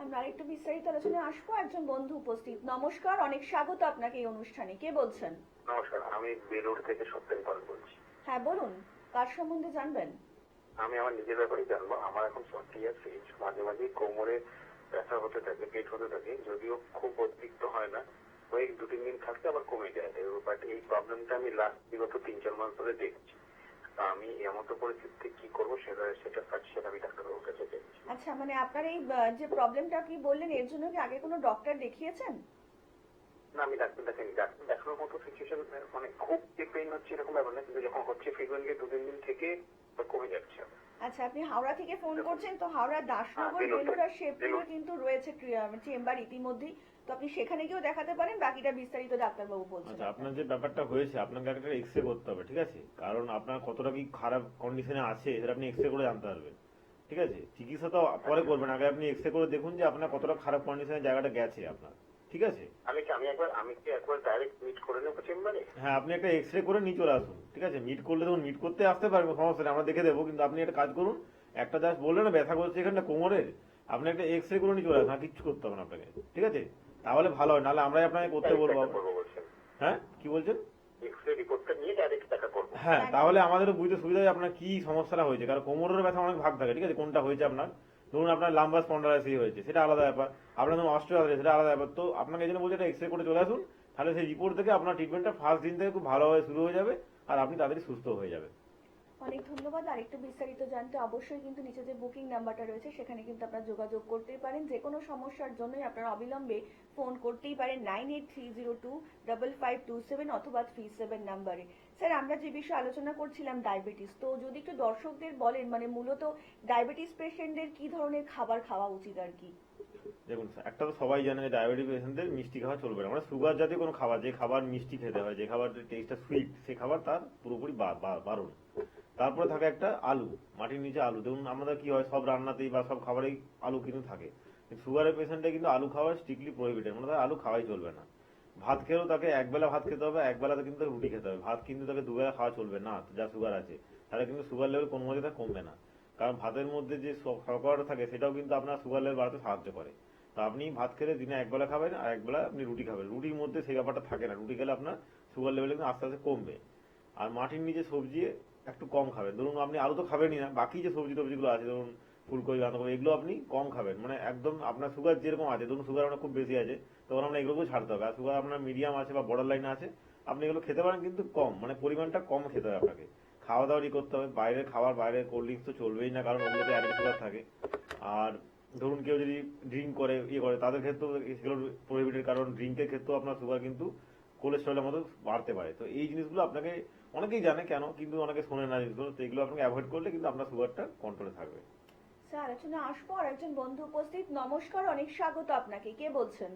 আমরা আরেকটু বিস্তারিত আলোচনায় আসবো। একজন বন্ধু উপস্থিত। নমস্কার, অনেক স্বাগত আপনাকে এই অনুষ্ঠানে। কে বলছেন? নমস্কার, আমি বেলুড় থেকে সত্যেন পাল বলছি। হ্যাঁ বলুন, কার সম্বন্ধে জানবেন? আমি আমার নিজের ব্যাপারেই জানবো। আমার এখন 40 ইয়ার্স এজ। মাঝে মাঝে কোমরে ব্যথা হতে থাকে, পেট হতে থাকে, যদিও খুব অতিরিক্ত হয় না, ওই 2-3 দিন থাকতে আবার কমে যায়। বাট এই প্রবলেমটা আমি লাস্ট বিগত 3-4 মাস ধরে দেখছি। তা আমি এমতো পরিস্থিতিতে কি করবো সেটা সাজেশন আমি ডাক্তারবাবুর কাছে চাইছি। আচ্ছা, মানে আপনার এই যে প্রবলেমটা আপনি বললেন, এর জন্য কি আগে কোনো ডক্টর দেখিয়েছেন? না, আমি ডাক্তার দেখাইনি। ডাক্তার দেখানোর মতো সিচুয়েশন মানে খুব যে পেইন হচ্ছে এরকম ব্যাপার না, কিন্তু যখন হচ্ছে ফ্রিকুয়েন্টলি 2-3 দিন থেকে কমে যাচ্ছে। আচ্ছা, আপনি হাওড়া থেকে ফোন করছেন, তো হাওড়া দাসনগর, বেলুড় বেলুড় আর শেরপুরে বেলুড়। কিন্তু রয়েছে চেম্বার ইতিমধ্যেই। তো আপনি সেখানে গিয়েও দেখাতে পারেন, বাকিটা বিস্তারিত ডাক্তারবাবু বলছেন। আচ্ছা, আপনার যে ব্যাপারটা হয়েছে, আপনাকে একটা এক্সরে করতে হবে, ঠিক আছে? কারণ আপনার কতটা কি খারাপ কন্ডিশনে আছে সেটা আপনি এক্সরে করে জানতে পারবেন, ঠিক আছে? চিকিৎসা তো পরে করবেন, আগে আপনি এক্সরে করে দেখুন যে আপনার কতটা খারাপ কন্ডিশনে জায়গাটা গেছে আপনার, ঠিক আছে? আমি কি একবার ডাইরেক্ট মিট করে নেবো চেম্বারে? হ্যাঁ, আপনি একটা এক্সরে করে নিয়ে চলে আসুন, ঠিক আছে? মিট করলে দেখুন, মিট করতে আসতে পারবেন, সমস্যা নেই, আমরা দেখে দেবো। কিন্তু আপনি একটা কাজ করুন, একটা জাস্ট বললেন না ব্যথা করছে এখানটা কোমরের, আপনি একটা এক্সরে করে নিয়ে চলে আসুন, আর কিচ্ছু করতে হবে না আপনাকে, ঠিক আছে? তাহলে ভালো হয়, নাহলে আমরাই আপনাকে করতে বলবো। বলছেন হ্যাঁ, কি বলছেন? এক্সরে রিপোর্টটা নিয়ে ডাইরেক্ট দেখা করবো? হ্যাঁ, তাহলে আমাদেরও বুঝতে সুবিধা হয় আপনার কি সমস্যাটা হয়েছে, কারণ কোমরের ব্যথা অনেক ভাগ থাকে, ঠিক আছে? কোনটা হয়েছে আপনার, ধরুন আপনার লাম্বার স্পন্ডালাইসিস হয়েছে, সেটা আলাদা ব্যাপার। আপনার ধরুন অস্টিওআর্থ্রাইটিস, সেটা আলাদা ব্যাপার। তো আপনাকে এই জন্য বলছি একটা এক্সরে করে চলে আসুন, তাহলে সেই রিপোর্ট থেকে আপনার ট্রিটমেন্টটা ফার্স্ট দিন থেকে খুব ভালোভাবে শুরু হয়ে যাবে, আর আপনি তাড়াতাড়ি সুস্থ হয়ে যাবেন। অনেক ধন্যবাদ। আর একটু বিস্তারিত জানতে অবশ্যই কিন্তু নিচে যে বুকিং নাম্বারটা রয়েছে সেখানে কিন্তু আপনারা যোগাযোগ করতেই পারেন। যে কোনো সমস্যার জন্যই আপনারা অবিলম্বে ফোন করতেই পারেন 9830255227 অথবা 37 নাম্বারে। স্যার, আমরা যে বিষয়ে আলোচনা করছিলাম ডায়াবেটিস, তো যদি একটু দর্শকদের বলেন, মানে মূলত ডায়াবেটিস পেশেন্টদের কি ধরনের খাবার খাওয়া উচিত আর কি? দেখুন স্যার, একটা তো সবাই জানে যে ডায়াবেটিস পেশেন্টদের মিষ্টি খাওয়া চলবে না, মানে সুগার জাতীয় কোনো খাবার, যে খাবার মিষ্টি খেতে হয়, যে খাবার টেস্টটা সুইট, সে খাবার তার পুরোপুরি বারণ। তারপরে থাকে একটা আলু, মাটির নিচে আলু। দেখুন আমাদের কি হয়, সব রান্নাতেই বা সব খাবারেই আলু কিন্তু থাকে, কিন্তু সুগারের পেশেন্টে কিন্তু আলু খাওয়া স্ট্রিক্টলি প্রহিবিটেড, মানে তার আলু খাওয়াই চলবে না। ভাত খেলেও তাকে একবেলা ভাত খেতে হবে, একবেলাতে কিন্তু তাকে রুটি খেতে হবে, ভাত কিন্তু তাকে দুবেলা খাওয়া চলবে না, যা সুগার আছে। তাহলে কিন্তু সুগার লেভেল কোনো মতে কমবে না, কারণ ভাতের মধ্যে যে শর্করাটা থাকে সেটাও কিন্তু আপনার সুগার লেভেল বাড়াতে সাহায্য করে। তো আপনি ভাত খেলে দিনে একবেলা খাবেন, আর একবেলা আপনি রুটি খাবেন, রুটির মধ্যে সেই ব্যাপারটা থাকে না, রুটি খেলে আপনার সুগার লেভেল কিন্তু আস্তে আস্তে কমবে। আর মাটির নিচে সবজি একটু কম খাবেন, ধরুন আপনি আলু তো খাবেনই না, বাকি যে সবজি টবজিগুলো আছে, ধরুন ফুলকপি, বাঁধাকপি, এগুলো আপনি কম খাবেন, মানে একদম আপনার সুগার যেরকম আছে, ধরুন সুগার আপনার খুব বেশি আছে, তখন আপনার এগুলোকেও ছাড়তে হবে। আর সুগার আপনার মিডিয়াম আছে বা বর্ডার লাইনে আছে, আপনি এগুলো খেতে পারেন, কিন্তু কম, মানে পরিমাণটা কম খেতে হবে আপনাকে। খাওয়া দাওয়াই করতে হবে, বাইরের খাবার, বাইরের কোল্ড ড্রিঙ্কস তো চলবেই না, কারণ ওগুলোতে অ্যাডেড সুগার থাকে। আর ধরুন কেউ যদি ড্রিঙ্ক করে করে, তাদের ক্ষেত্রেও সেগুলো প্রহিবিটেড, কারণ ড্রিঙ্কের ক্ষেত্রেও আপনার সুগার কিন্তু কোলেস্ট্রলের মতো বাড়তে পারে। তো এই জিনিসগুলো আপনাকে অনেকেই জানে কেন, কিন্তু অনেকে শোনে না জিনিসগুলো, তো এগুলো আপনাকে অ্যাভয়েড করলে কিন্তু আপনার সুগারটা কন্ট্রোলে থাকবে। স্যার, আলোচনা আসবো। আর একজন বন্ধু উপস্থিত। নমস্কার, অনেক স্বাগত আপনাকে। কে বলছেন?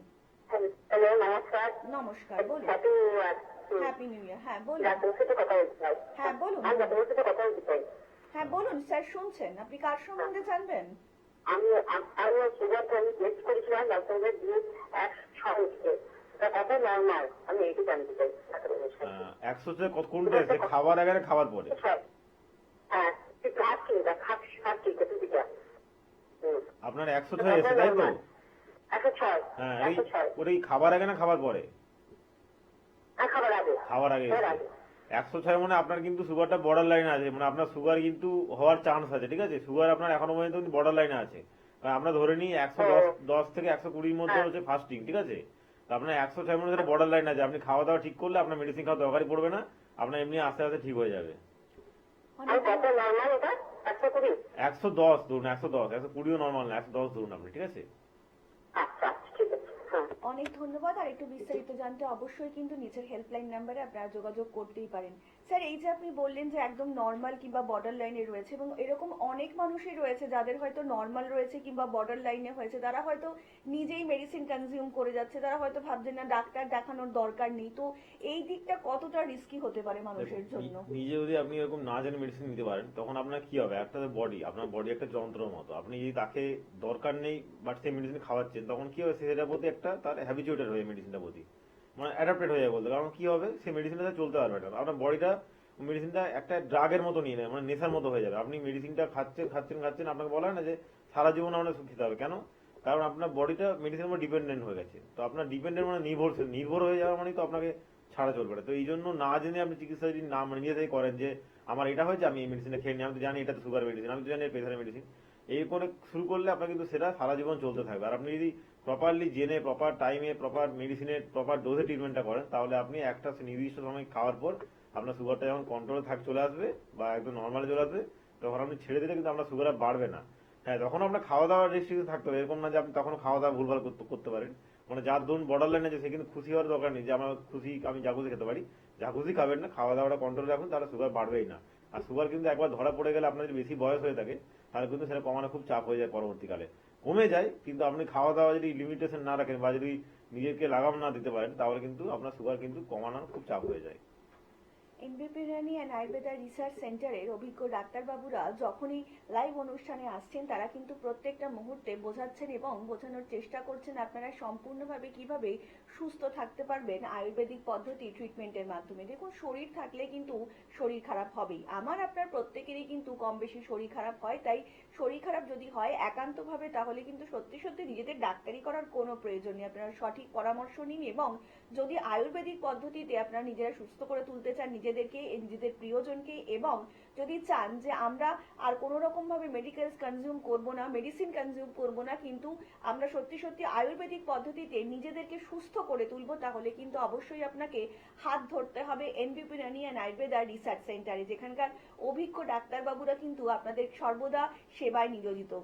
হ্যালো, নমস্কার। নমস্কার, বলুন। Happy new year. Happy new year. হ্যাঁ বলুন। ডাক্তারের সাথে কথা বলতে চাই। হ্যাঁ বলুন। আমি ডাক্তারের সাথে কথা বলতে চাই। হ্যাঁ বলুন স্যার, শুনছেন। আপনি কার সম্বন্ধে জানবেন? আমি সুগারটা আমি টেস্ট করেছিলাম ডাক্তারের দিয়ে 106 হচ্ছে। কত নর্মাল, আমি এইটু জানতে চাই ডাক্তারের সাথে। 100 কোনটা এসে খাবার আগে না খাবার পরে? হ্যাঁ, আপনার 106 এসে, তাই তো? 106। হ্যাঁ, ওই খাবার আগে না খাবার পরে? খাবার আগে। খাবার আগে এসে 106, মানে আপনার কিন্তু সুগারটা বর্ডার লাইনে আছে, মানে আপনার সুগার কিন্তু হওয়ার চান্স আছে, ঠিক আছে? সুগার আপনার এখনো পর্যন্ত বর্ডার লাইনে আছে, আমরা ধরে নিই 110 থেকে 120 মধ্যে হচ্ছে ফাস্টিং, ঠিক আছে? তো আপনার 106 মধ্যে বর্ডার লাইন আছে, আপনি খাওয়া দাওয়া ঠিক করলে আপনার মেডিসিন খাওয়া দরকারই পড়বে না, আপনার এমনি আস্তে আস্তে ঠিক হয়ে যাবে। আর কত নর্মাল এটা 120? 110 ধরুন, 110, 120ও নর্মাল না, 110 ধরুন আপনি, ঠিক আছে? আচ্ছা ঠিক আছে। হ্যাঁ অনেক ধন্যবাদ। আর একটু বিস্তারিত জানতে অবশ্যই কিন্তু নিচের হেল্পলাইন নাম্বারে আপনারা যোগাযোগ করতেই পারেন। স্যার, এই যে আপনি বললেন যে একদম নর্মাল কিংবা বর্ডার লাইনে রয়েছে, এবং এরকম অনেক মানুষই রয়েছে যাদের হয়তো নর্মাল রয়েছে কিংবা বর্ডার লাইনে হয়েছে, তারা হয়তো নিজেই মেডিসিন কনজিউম করে যাচ্ছে, তারা হয়তো ভাবছেন না ডাক্তার দেখানোর দরকার নেই। তো এই দিকটা কতটা রিস্কি হতে পারে মানুষের জন্য? নিজে যদি আপনি এরকম না জেনে মেডিসিন নিতে পারেন, তখন আপনার কি হবে, একটা বডি, আপনার বডি একটা যন্ত্রের মতো, আপনি যদি তাকে দরকার নেই বাট সেই মেডিসিন খাওয়াচ্ছেন, তখন কি হবে, সেটার প্রতি একটা তার হ্যাবিচুয়েটেড হয়ে মেডিসিনটার প্রতি, মানে অ্যাডাপ্টেড হয়ে যাবে বলতে। কারণ কি হবে, সেই মেডিসিনটা চলতে পারবে না, আপনার বডিটা মেডিসিনটা একটা ড্রাগের মতো নিয়ে নেয়, মানে নেশার মতো হয়ে যাবে। আপনি মেডিসিনটা খাচ্ছেন খাচ্ছেন খাচ্ছেন, আপনাকে বলা হয় না যে সারা জীবন আপনার খেতে হবে, কেন? কারণ আপনার বডিটা মেডিসিনের উপর ডিপেন্ডেন্ট হয়ে গেছে। তো আপনার ডিপেন্ডেন্ট মানে নির্ভর হয়ে যাওয়া মানে তো আপনাকে ছাড়া চলবে না। তো এই জন্য না জেনে আপনি চিকিৎসা যদি না মানে নিজে থেকে করেন যে আমার এটা হয়েছে আমি এই মেডিসিনটা খেয়ে নিই, আমি তো জানি এটা তো সুগার মেডিসিন, আমি তো জানি প্রেসারের মেডিসিন, এই করে শুরু করলে আপনার কিন্তু সেটা সারা জীবন চলতে থাকবে। আর আপনি যদি প্রপারলি জেনে প্রপার টাইমে প্রপার মেডিসিনের প্রপার ডোজে ট্রিটমেন্টটা করেন, তাহলে আপনি একটা নির্দিষ্ট সময় খাওয়ার পর আপনার সুগারটা যখন কন্ট্রোলে চলে আসবে বা একদম নর্মালে চলে আসবে, তখন আপনি ছেড়ে দিলে কিন্তু আপনার সুগার বাড়বে না। হ্যাঁ, তখন আপনার খাওয়া দাওয়ার রেস্ট্রিকশন থাকতে হবে, এরকম না যে আপনি তখন খাওয়া দাওয়া ভুলভাল করতে পারেন। মানে যার ধরুন বর্ডার লাইন আছে, সে কিন্তু খুশি হওয়ার দরকার নেই যে আমার খুশি আমি যা খুশি খেতে পারি, যা খুশি খাবেন না, খাওয়া দাওয়াটা কন্ট্রোল রাখুন, তাহলে সুগার বাড়বেই না। আর সুগার কিন্তু একবার ধরা পড়ে গেলে আপনার যদি বেশি বয়স হয়ে থাকে, তাহলে কিন্তু সেটা কমানো খুব চাপ হয়ে যায় পরবর্তীকালে। কমে যায়, কিন্তু আপনি খাওয়া দাওয়া যদি লিমিটেশন না রাখেন বা যদি নিজেকে লাগাম না দিতে পারেন, তাহলে কিন্তু আপনার সুগার কিন্তু কমানো খুব চাপ হয়ে যায়। এনবিপি রানি অ্যান্ড আয়ুর্বেদা রিসার্চ সেন্টারের অভিজ্ঞ ডাক্তারবাবুরা যখনই লাইভ অনুষ্ঠানে আসছেন, তারা কিন্তু প্রত্যেকটা মুহূর্তে বোঝাচ্ছেন এবং বোঝানোর চেষ্টা করছেন আপনারা সম্পূর্ণভাবে কিভাবে সুস্থ থাকতে পারবেন আয়ুর্বেদিক পদ্ধতি ট্রিটমেন্টের মাধ্যমে। দেখুন, শরীর থাকলে কিন্তু শরীর খারাপ হবেই, আমার আপনার প্রত্যেকেরই কিন্তু কম বেশি শরীর খারাপ হয়। তাই শরীর খারাপ যদি হয় একান্তভাবে, তাহলে কিন্তু সত্যি সত্যি নিজেদের ডাক্তারি করার কোনো প্রয়োজন নেই। আপনারা সঠিক পরামর্শ নিন, এবং যদি আয়ুর্বেদিক পদ্ধতিতে আপনারা নিজেরা সুস্থ করে তুলতে চান নিজেদেরকে, নিজেদের প্রিয়জনকে, এবং যদি চান যে আমরা আর কোনো রকম ভাবে মেডিকেলস কনজিউম করব না, মেডিসিন কনজিউম করব না, কিন্তু আমরা সত্যি সত্যি আয়ুর্বেদিক পদ্ধতিতে নিজেদেরকে সুস্থ করে তুলবো, তাহলে কিন্তু অবশ্যই আপনাকে হাত ধরতে হবে এনবিপি রানি অ্যান্ড আয়ুর্বেদা রিসার্চ সেন্টারে, যেখানকার অভিজ্ঞ ডাক্তারবাবুরা কিন্তু আপনাদের সর্বদা সেবায় নিয়োজিত।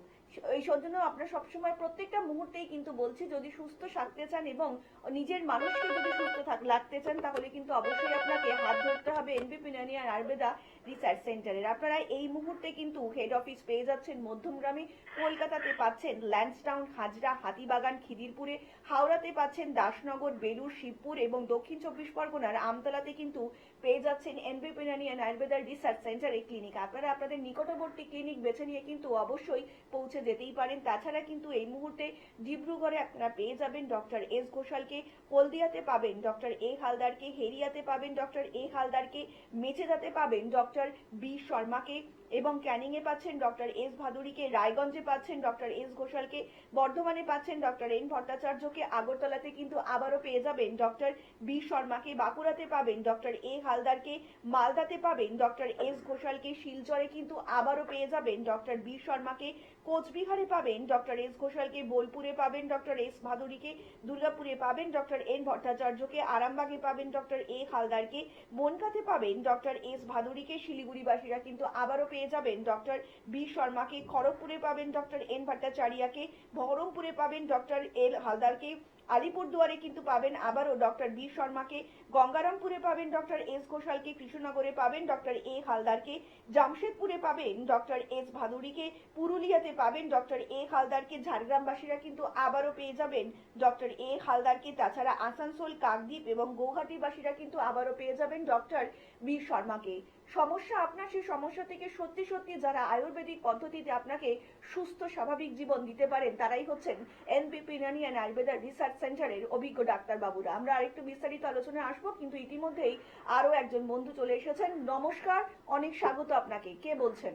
এই জন্য আপনারা সবসময় প্রত্যেকটা মুহূর্তেই কিন্তু বলছি, যদি সুস্থ থাকতে চান এবং নিজের মানুষকে যদি সুস্থ রাখতে চান, তাহলে কিন্তু অবশ্যই আপনাকে হাত ধরতে হবে এনবিপি রানি অ্যান্ড আয়ুর্বেদা রিসার্চ সেন্টারের। আপনারা এই মুহূর্তে কিন্তু হেড অফিস পেয়ে যাচ্ছেন মধ্যমগ্রামে, কলকাতাতে পাচ্ছেন ল্যান্সডাউন, হাজরা, হাতিবাগান, খিদিরপুরে, হাওড়াতে পাচ্ছেন দাসনগর, বেলুর, শিবপুর, এবং দক্ষিণ 24 পরগনার আমতলাতে কিন্তু পেয়ে যাচ্ছেন এনবিপি রানি অ্যান্ড আয়ুর্বেদা রিসার্চ সেন্টারের ক্লিনিক। আপনারা আপনাদের নিকটবর্তী ক্লিনিক বেছে নিয়ে কিন্তু অবশ্যই পৌঁছে যেতেই পারেন। তাছাড়া কিন্তু এই মুহূর্তে ডিব্রুগড়ে আপনারা পেয়ে যাবেন ডক্টর এস ঘোষালকে, হলদিয়াতে পাবেন ডক্টর এ হালদারকে, হেরিয়াতে পাবেন ডক্টর এ হালদারকে, মেচেদাতে পাবেন ডক্টর বি শর্মাকে, এবং ক্যানিং এ পাচ্ছেন ডক্টর এস ভাদুরীকে, রায়গঞ্জে পাচ্ছেন ডক্টর এস ঘোষালকে, বর্ধমানে পাচ্ছেন ডক্টর এন ভট্টাচার্যকে, আগরতলাতে কিন্তু আবারও পেয়ে যাবেন ডক্টর বি শর্মাকে, বাঁকুড়াতে পাবেন ডক্টর এ হালদারকে, মালদাতে পাবেন ডক্টর এস ঘোষালকে, শিলচরে কিন্তু আবারও পেয়ে যাবেন ডক্টর বি শর্মাকে, কোচবিহারে পাবেন ডক্টর এস ঘোষালকে, বোলপুরে পাবেন ডক্টর এস ভাদুরীকে, দুর্গাপুরে পাবেন ডক্টর এন ভট্টাচার্যকে, আরামবাগে পাবেন ডক্টর এ হালদারকে, বনগাঁতে পাবেন ডক্টর এস ভাদুরীকে, শিলিগুড়িবাসীরা কিন্তু আবারও পেয়ে যাবেন ডক্টর বি শর্মাকে, খড়গপুরে পাবেন ডক্টর এন ভট্টাচার্যকে, বহরমপুরে পাবেন ডক্টর এল হালদারকে, আলিপুরদুয়ারে কিন্তু পাবেন আবারও ডক্টর বি শর্মাকে, গঙ্গারামপুরে পাবেন ডক্টর এস ঘোষালকে, কৃষ্ণনগরে পাবেন ডক্টর এ হালদারকে, জামশেদপুরে পাবেন ডক্টর এস ভাদুরীকে, পুরুলিয়াতে পাবেন ডক্টর এ হালদারকে, ঝাড়গ্রামবাসীরা কিন্তু আবারও পেয়ে যাবেন ডক্টর এ হালদারকে। তাছাড়া আসানসোল, কাকদ্বীপ এবং গৌহাটিবাসীরা কিন্তু আবারও পেয়ে যাবেন ডক্টর বি শর্মাকে। সমস্যা আপনার, সেই সমস্যা থেকে সত্যি সত্যি যারা আয়ুর্বেদিক পদ্ধতিতে আপনাকে সুস্থ স্বাভাবিক জীবন দিতে পারেন, তারাই হচ্ছেন এনবিপি রানি অ্যান্ড আয়ুর্বেদা রিসার্চ সেন্টারের অভিজ্ঞ ডাক্তারবাবুরা। আমরা আরেকটু বিস্তারিত আলোচনায় আসবো, কিন্তু ইতিমধ্যেই আরো একজন বন্ধু চলে এসেছেন। নমস্কার, অনেক স্বাগত আপনাকে। কে বলছেন?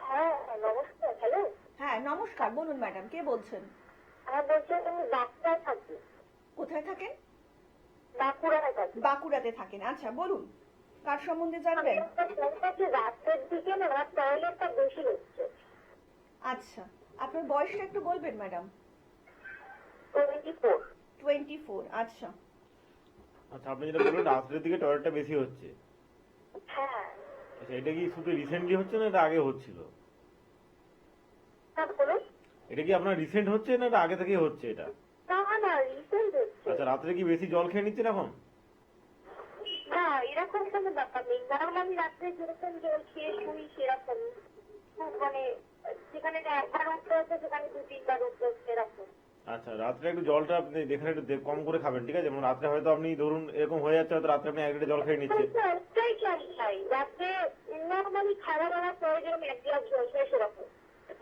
হ্যাঁ নমস্কার। হ্যালো। হ্যাঁ নমস্কার, বলুন ম্যাডাম, কে বলছেন? হ্যাঁ বলছি, আমি বাঁকুড়ায় থাকি। কোথায় থাকেন? বাঁকুড়ায় থাকি। বাঁকুড়াতে থাকেন, আচ্ছা বলুন, কার সম্বন্ধে জানবেন? রাতের দিকে না টয়লেটটা বেশি হচ্ছে। আচ্ছা, আপনার বয়সটা একটু বলবেন ম্যাডাম? 24। 24। আচ্ছা। আচ্ছা, আপনি যেটা বললেন রাত্রের দিকে টয়লেটটা বেশি হচ্ছে, হ্যাঁ, আচ্ছা এটা কি শুধু রিসেন্টলি হচ্ছে না এটা আগে হচ্ছিল? হ্যাঁ বলুন। এটা কি আপনার রিসেন্ট হচ্ছে না এটা আগে থেকেই হচ্ছে এটা? না না, রিসেন্ট হচ্ছে। আচ্ছা, রাত্রে কি বেশি জল খেয়ে নিচ্ছেন এখন? না, এরকম কোনো ব্যাপার নেই। কারণ আমি রাত্রে যেরকম জল খেয়ে শুই সেরকম, মানে যেখানে একবার উঠতে হচ্ছে সেখানে 2-3 বার উঠতে হচ্ছে এরকম। আচ্ছা, রাত্রে একটু জলটা আপনি দেখেন একটু কম করে খাবেন, ঠিক আছে? যেমন রাত্রে হয়তো আপনি ধরুন এরকম হয়ে যাচ্ছে, হয়তো রাত্রে আপনি 1 লিটার জল খেয়ে নিচ্ছেন। ওটাই কি আমি খাই রাত্রে, নর্মালি খাওয়া দাওয়ার পরে যেরকম 1 গ্লাস জল খাই সেরকম।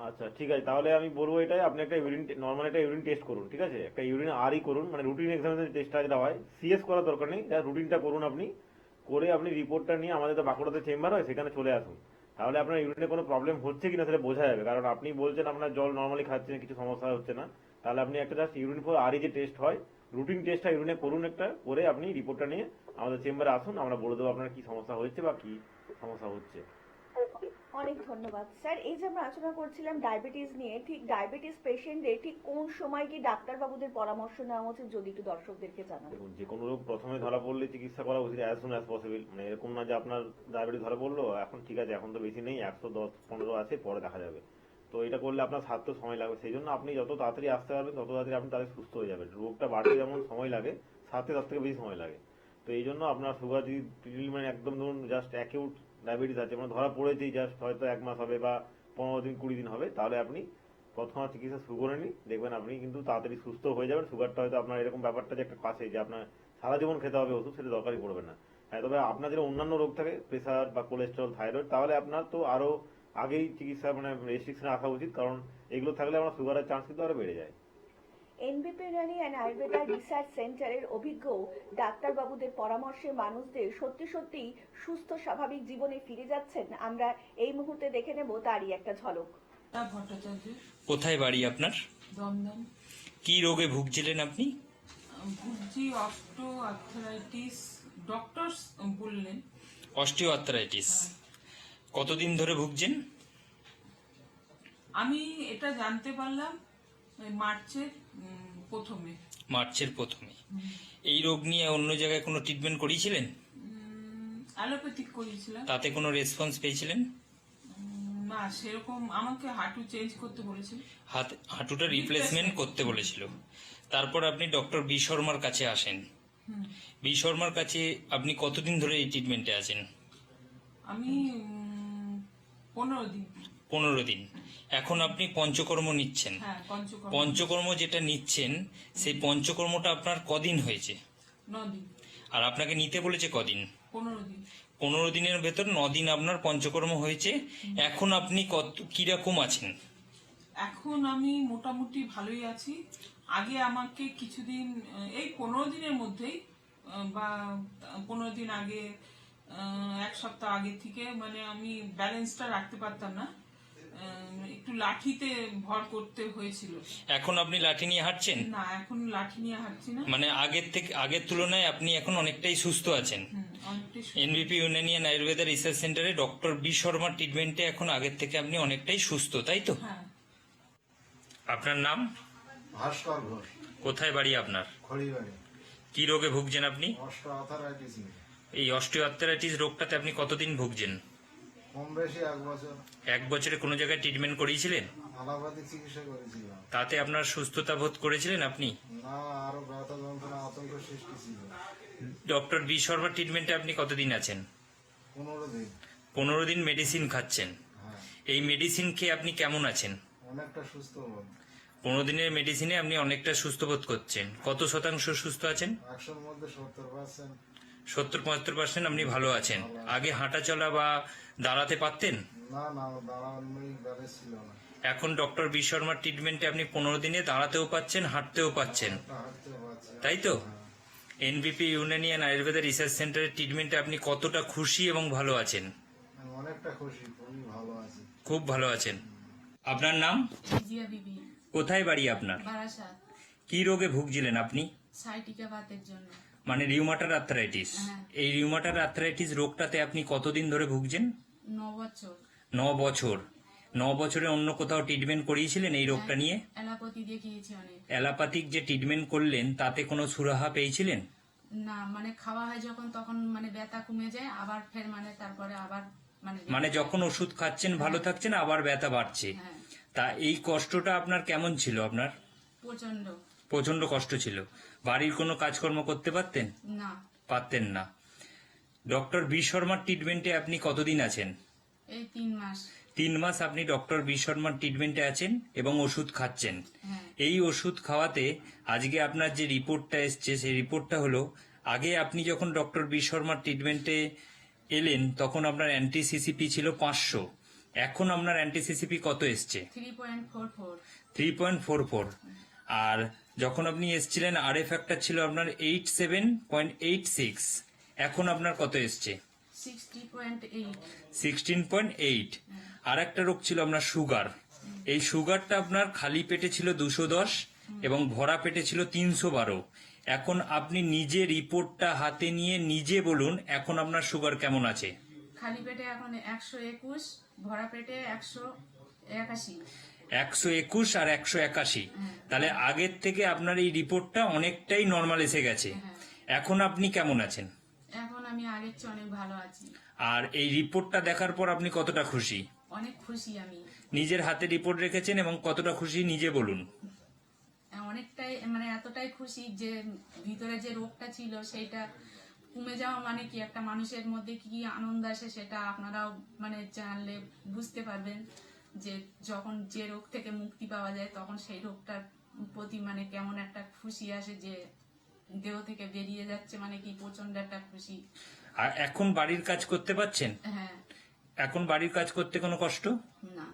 আচ্ছা ঠিক আছে, তাহলে আমি বলবো এটাই, আপনি একটা নর্মাল একটা ইউরিন টেস্ট করুন, ঠিক আছে? একটা ইউরিন আরই করুন, মানে রুটিন এক্সামিনেশন টেস্টটা যেটা হয়, সিএস করার দরকার নেই, রুটিনটা করুন আপনি, করে আপনি রিপোর্টটা নিয়ে আমাদের তো বাঁকুড়াতে চেম্বার হয় সেখানে চলে আসুন। তাহলে আপনার ইউরিনে কোনো প্রবলেম হচ্ছে কিনা সেটা বোঝা যাবে, কারণ আপনি বলছেন আপনার জল নর্মালি খাচ্ছেন, কিছু সমস্যা হচ্ছে না। তাহলে আপনি একটা জাস্ট ইউরিন ফর আরই যে টেস্ট হয়, রুটিন টেস্টটা ইউরিনে করুন একটা, করে আপনি রিপোর্টটা নিয়ে আমাদের চেম্বারে আসুন, আমরা বলে দেবো আপনার কি সমস্যা হচ্ছে বা কি সমস্যা হচ্ছে। অনেক ধন্যবাদ স্যার। এই যে আমরা আলোচনা করছিলাম ডায়াবেটিস নিয়ে, ঠিক ডায়াবেটিস পেশেন্টদের ঠিক কোন সময় কি ডাক্তারবাবুদের পরামর্শ নেওয়া উচিত যদি একটু দর্শকদেরকে জানান? দেখুন, যে কোনো রোগ প্রথমে ধরা পড়লে চিকিৎসা করা উচিত অ্যাজ সুন অ্যাজ পসিবল, মানে এরকম না যে আপনার ডায়াবেটিস ধরা পড়লো এখন ঠিক আছে, এখন তো বেশি নেই, 110-15 আছে, পরে দেখা যাবে। তো এটা করলে আপনার সারতে সময় লাগবে, সেই জন্য আপনি যত তাড়াতাড়ি আসতে পারবেন তত তাড়াতাড়ি আপনি তাদের সুস্থ হয়ে যাবেন। রোগটা বাড়তে যেমন সময় লাগে, সারতে তার থেকে বেশি সময় লাগে। তো এই জন্য আপনার সুগার যদি মানে একদম ধরুন জাস্ট অ্যাকিউট ডায়াবেটিস আছে, মানে ধরা পড়েছেই জাস্ট হয়তো 1 মাস হবে বা 15 দিন 20 দিন হবে, তাহলে আপনি প্রথমে চিকিৎসা শুরু করে নিন, দেখবেন আপনি কিন্তু তাড়াতাড়ি সুস্থ হয়ে যাবেন। সুগারটা হয়তো আপনার এরকম ব্যাপারটা যে একটা পাশে যে আপনার সারা জীবন খেতে হবে ওষুধ, সেটা দরকারই পড়বে না। হ্যাঁ, তবে আপনার যেটা অন্যান্য রোগ থাকে, প্রেসার বা কোলেস্ট্রল, থাইরয়েড, তাহলে আপনার তো আরো আগেই চিকিৎসা মানে রেস্ট্রিকশনে আসা উচিত, কারণ এগুলো থাকলে আমার সুগারের চান্স কিন্তু আরো বেড়ে যায়। এনবিপি ইরানি অ্যান্ড আয়ুর্বেদা রিসার্চ সেন্টারের অভিজ্ঞ ডাক্তারবাবুদের পরামর্শে মানুষদের সত্যি সত্যি সুস্থ স্বাভাবিক জীবনে ফিরে যাচ্ছেন, আমরা এই মুহূর্তে দেখে নেব তারই একটা ঝলক। ভট্টাচার্য, কোথায় বাড়ি আপনার? দমদম। কি রোগে ভুগছিলেন আপনি? ভুগছি অস্টো আর্থারাইটিস, ডক্টর বললেন। Osteo arthritis. কতদিন ধরে ভুগছেন? আমি এটা জানতে পারলাম মার্চের প্রথমে। মার্চের প্রথমে। এই রোগ নিয়ে অন্য জায়গায় কোনো ট্রিটমেন্ট করিয়েছিলেন? অ্যালোপ্যাথিক করেছিলাম। তাতে কোনো রেসপন্স পেয়েছিলেন? না, সেরকম আমাকে হাঁটু চেঞ্জ করতে বলেছিল। হাঁটুটা রিপ্লেসমেন্ট করতে বলেছিল। তারপর আপনি ডক্টর বি শর্মার কাছে আসেন। বি শর্মার কাছে আপনি কতদিন ধরে এই ট্রিটমেন্টে আছেন? আমি 15 দিন। 15 দিন। এখন আপনি পঞ্চকর্ম নিচ্ছেন। হ্যাঁ, পঞ্চকর্ম। পঞ্চকর্ম যেটা নিচ্ছেন সেই পঞ্চকর্মটা আপনার কদিন হয়েছে? 9 দিন। আর আপনাকে নিতে বলেছে কদিন? 15 দিন। 15 দিনের ভেতর 9 দিন আপনার পঞ্চকর্ম হয়েছে। এখন আপনি কিরকম আছেন? এখন আমি মোটামুটি ভালোই আছি। আগে আমাকে কিছুদিন, এই 15 দিনের মধ্যেই বা 15 দিন আগে, 1 সপ্তাহ আগে থেকে মানে আমি ব্যালেন্সটা রাখতে পারতাম না, একটু লাঠিতে ভর করতে হয়েছিল। এখন আপনি লাঠি নিয়ে হাঁটছেন? না, এখন লাঠি নিয়ে হাঁটছি না। মানে আগের তুলনায় আপনি এখন অনেকটাই সুস্থ আছেন। অনেকটাই এনবিপি ইউনানিয়ান আয়ুর্বেদা রিসার্চ সেন্টারে ডক্টর বি শর্মার ট্রিটমেন্টে এখন আগের থেকে আপনি অনেকটাই সুস্থ, তাই তো? হ্যাঁ। আপনার নাম? ভাস্কর ঘোষ, কোথায় বাড়ি আপনার? খড়িবাড়ি। কি রোগে ভুগছেন আপনি? অস্টিওআর্থ্রাইটিস নিয়ে এই অস্টিওআর্থ্রাইটিস রোগটাতে আপনি কতদিন ভুগছেন? কম বেশি 1 বছর 1 বছরে কোনো জায়গায় ট্রিটমেন্ট করিয়েছিলেন? আলাপাতি চিকিৎসা করেছিলাম। তাতে আপনার সুস্থতা বোধ করেছিলেন আপনি? না, আরো ব্যথা যন্ত্রণা আতঙ্ক সৃষ্টি ছিল। ডক্টর বি শর্মার ট্রিটমেন্টে আপনি কতদিন আছেন? 15 দিন। 15 দিন মেডিসিন খাচ্ছেন। হ্যাঁ, এই মেডিসিন খেয়ে আপনি কেমন আছেন? অনেকটা সুস্থ বোধ। 15 দিনের মেডিসিনে আপনি অনেকটা সুস্থ বোধ করছেন। কত শতাংশ সুস্থ আছেন? 100-র মধ্যে 70%। 70-75% আপনি ভালো আছেন। আগে হাঁটা চলা বা দাঁড়াতে পারতেন? না না, দাঁড়ানোই ব্যালেন্স ছিল না। এখন ডক্টর বি শর্মার ট্রিটমেন্টে আপনি 15 দিনে দাঁড়াতেও পাচ্ছেন, হাঁটতেও পাচ্ছেন, হাঁটতে পারছি। তাই তো? এনবিপি ইউনানিয়ান আয়ুর্বেদা রিসার্চ সেন্টারের ট্রিটমেন্টে আপনি কতটা খুশি এবং ভালো আছেন? আমি অনেকটা খুশি, খুবই ভালো আছি। খুব ভালো আছেন। আপনার নাম? জিয়া বিবি, কোথায় বাড়ি আপনার? বারাসাত। কি রোগে ভুগছিলেন আপনি? সাইটিকা বাতের জন্য। মানে রিউমাটার আর্থ্রাইটিস। হ্যাঁ। এই রিউমাটার আর্থ্রাইটিস রোগটাতে আপনি কতদিন ধরে ভুগছেন? 9 বছর। 9 বছর। বছরে অন্য কোথাও ট্রিটমেন্ট করিয়েছিলেন এই রোগটা নিয়ে? অ্যালোপ্যাথি দেখিয়েছি অনেক। অ্যালোপ্যাথিক যে ট্রিটমেন্ট করলেন তাতে কোনো সুরাহা পেয়েছিলেন? না মানে খাওয়া হয় যখন তখন মানে ব্যথা কমে যায়, আবার ফের মানে তারপরে আবার মানে যখন ওষুধ খাচ্ছেন ভালো থাকছেন, আবার ব্যথা বাড়ছে। হ্যাঁ, তা এই কষ্টটা আপনার কেমন ছিল? আপনার প্রচন্ড। প্রচন্ড কষ্ট ছিল। বাড়ির কোনো কাজকর্ম করতে পারতেন? না, পারতেন না। ডক্টর বি শর্মার ট্রিটমেন্টে আপনি কতদিন আছেন? এই 3 মাস। 3 মাস আপনি ডক্টর বি শর্মার ট্রিটমেন্টে আছেন এবং ওষুধ খাচ্ছেন। হ্যাঁ, এই ওষুধ খাওয়াতে আজকে আপনার যে রিপোর্টটা এসছে সেই রিপোর্টটা হলো, আগে আপনি যখন ডক্টর বি শর্মার ট্রিটমেন্টে এলেন তখন আপনার অ্যান্টি-সিসিপি ছিল 500, এখন আপনার অ্যান্টি-সিসিপি কত এসছে? 3.44। 3.44। আর যখন আপনি এসছিলেন আরএ ফ্যাক্টর ছিল আপনার 87.86, এখন আপনার কত এসছে? 60.8। 16.8। আর একটা রোগ ছিল আপনার সুগার। এই সুগারটা আপনার খালি পেটে ছিল 210 এবং ভরা পেটে ছিল 312। এখন আপনি নিজে রিপোর্টটা হাতে নিয়ে নিজে বলুন এখন আপনার সুগার কেমন আছে? খালি পেটে এখন 121, ভরা পেটে 181। 121 আর 181। তাহলে আগের থেকে আপনার এই রিপোর্টটা অনেকটাই নর্মাল এসে গেছে। এখন আপনি কেমন আছেন? এখন আমি আগের চেয়ে অনেক ভালো আছি। আর এই রিপোর্টটা দেখার পর আপনি কতটা খুশি? অনেক খুশি আমি। নিজের হাতে রিপোর্ট রেখেছেন এবং কতটা খুশি নিজে বলুন। অনেকটাই মানে এতটাই খুশি যে ভিতরে যে রোগটা ছিল সেইটা কমে যাওয়া মানে কি একটা মানুষের মধ্যে কি কি আনন্দ আসে সেটা আপনারাও মানে জানলে বুঝতে পারবেন যে যখন যে রোগ থেকে মুক্তি পাওয়া যায় তখন সেই রোগটার প্রতি মানে কেমন একটা খুশি আসে যে দেহ থেকে বেরিয়ে যাচ্ছে, মানে কি প্রচন্ড একটা খুশি। আর এখন বাড়ির কাজ করতে পারছেন? হ্যাঁ। এখন বাড়ির কাজ করতে কোনো কষ্ট? না।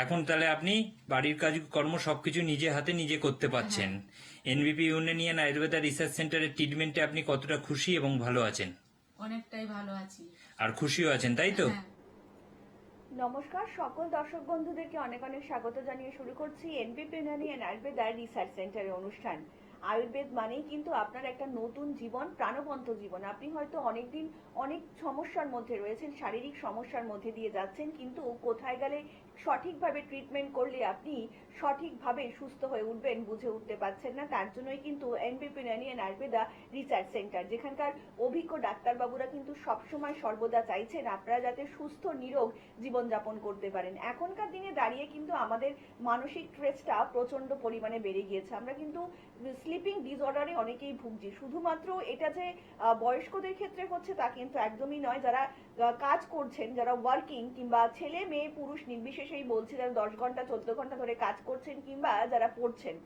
এখন তাহলে আপনি বাড়ির কাজ কর্ম সবকিছু নিজে হাতে নিজে করতে পারছেন। এনবিপি ইউনানিয়ান আয়ুর্বেদা রিসার্চ সেন্টারের ট্রিটমেন্টে আপনি কতটা খুশি এবং ভালো আছেন? অনেকটাই ভালো আছি। আর খুশিও আছেন, তাই তো? হ্যাঁ। নমস্কার সকল দর্শক বন্ধুদেরকে অনেক অনেক স্বাগত জানিয়ে শুরু করছি এনবিপি ইউনানিয়ান আয়ুর্বেদা রিসার্চ সেন্টারের অনুষ্ঠান। আয়ুর্বেদ মানেই কিন্তু আপনার একটা নতুন জীবন, প্রাণবন্ত জীবন। আপনি হয়তো অনেকদিন অনেক সমস্যার মধ্যে রয়েছেন, শারীরিক সমস্যার মধ্যে দিয়ে যাচ্ছেন, কিন্তু কোথায় গেলে সঠিকভাবে ট্রিটমেন্ট করলে আপনি সঠিকভাবে সুস্থ হয়ে উঠবেন বুঝে উঠতে পারছেন না। তার জন্যই কিন্তু এনবিপি ইউনানিয়ান আয়ুর্বেদা রিসার্চ সেন্টার, যেখানকার অভিজ্ঞ ডাক্তারবাবুরা কিন্তু সবসময় সর্বদা চাইছেন আপনারা যাতে সুস্থ নিরোগ জীবনযাপন করতে পারেন। এখনকার দিনে দাঁড়িয়ে কিন্তু আমাদের মানসিক স্ট্রেসটা প্রচন্ড পরিমাণে বেড়ে গিয়েছে। আমরা কিন্তু স্লিপিং ডিসঅর্ডারে অনেকেই ভুগছি। শুধুমাত্র এটা যে বয়স্কদের ক্ষেত্রে হচ্ছে তা কিন্তু একদমই নয়। যারা কাজ করছেন, যারা ওয়ার্কিং, কিংবা ছেলে মেয়ে পুরুষ নির্বিশেষেই বলছি, যারা 10 ঘন্টা 14 ঘন্টা ধরে কাজ করছেন কিংবা যারা পড়ছেন,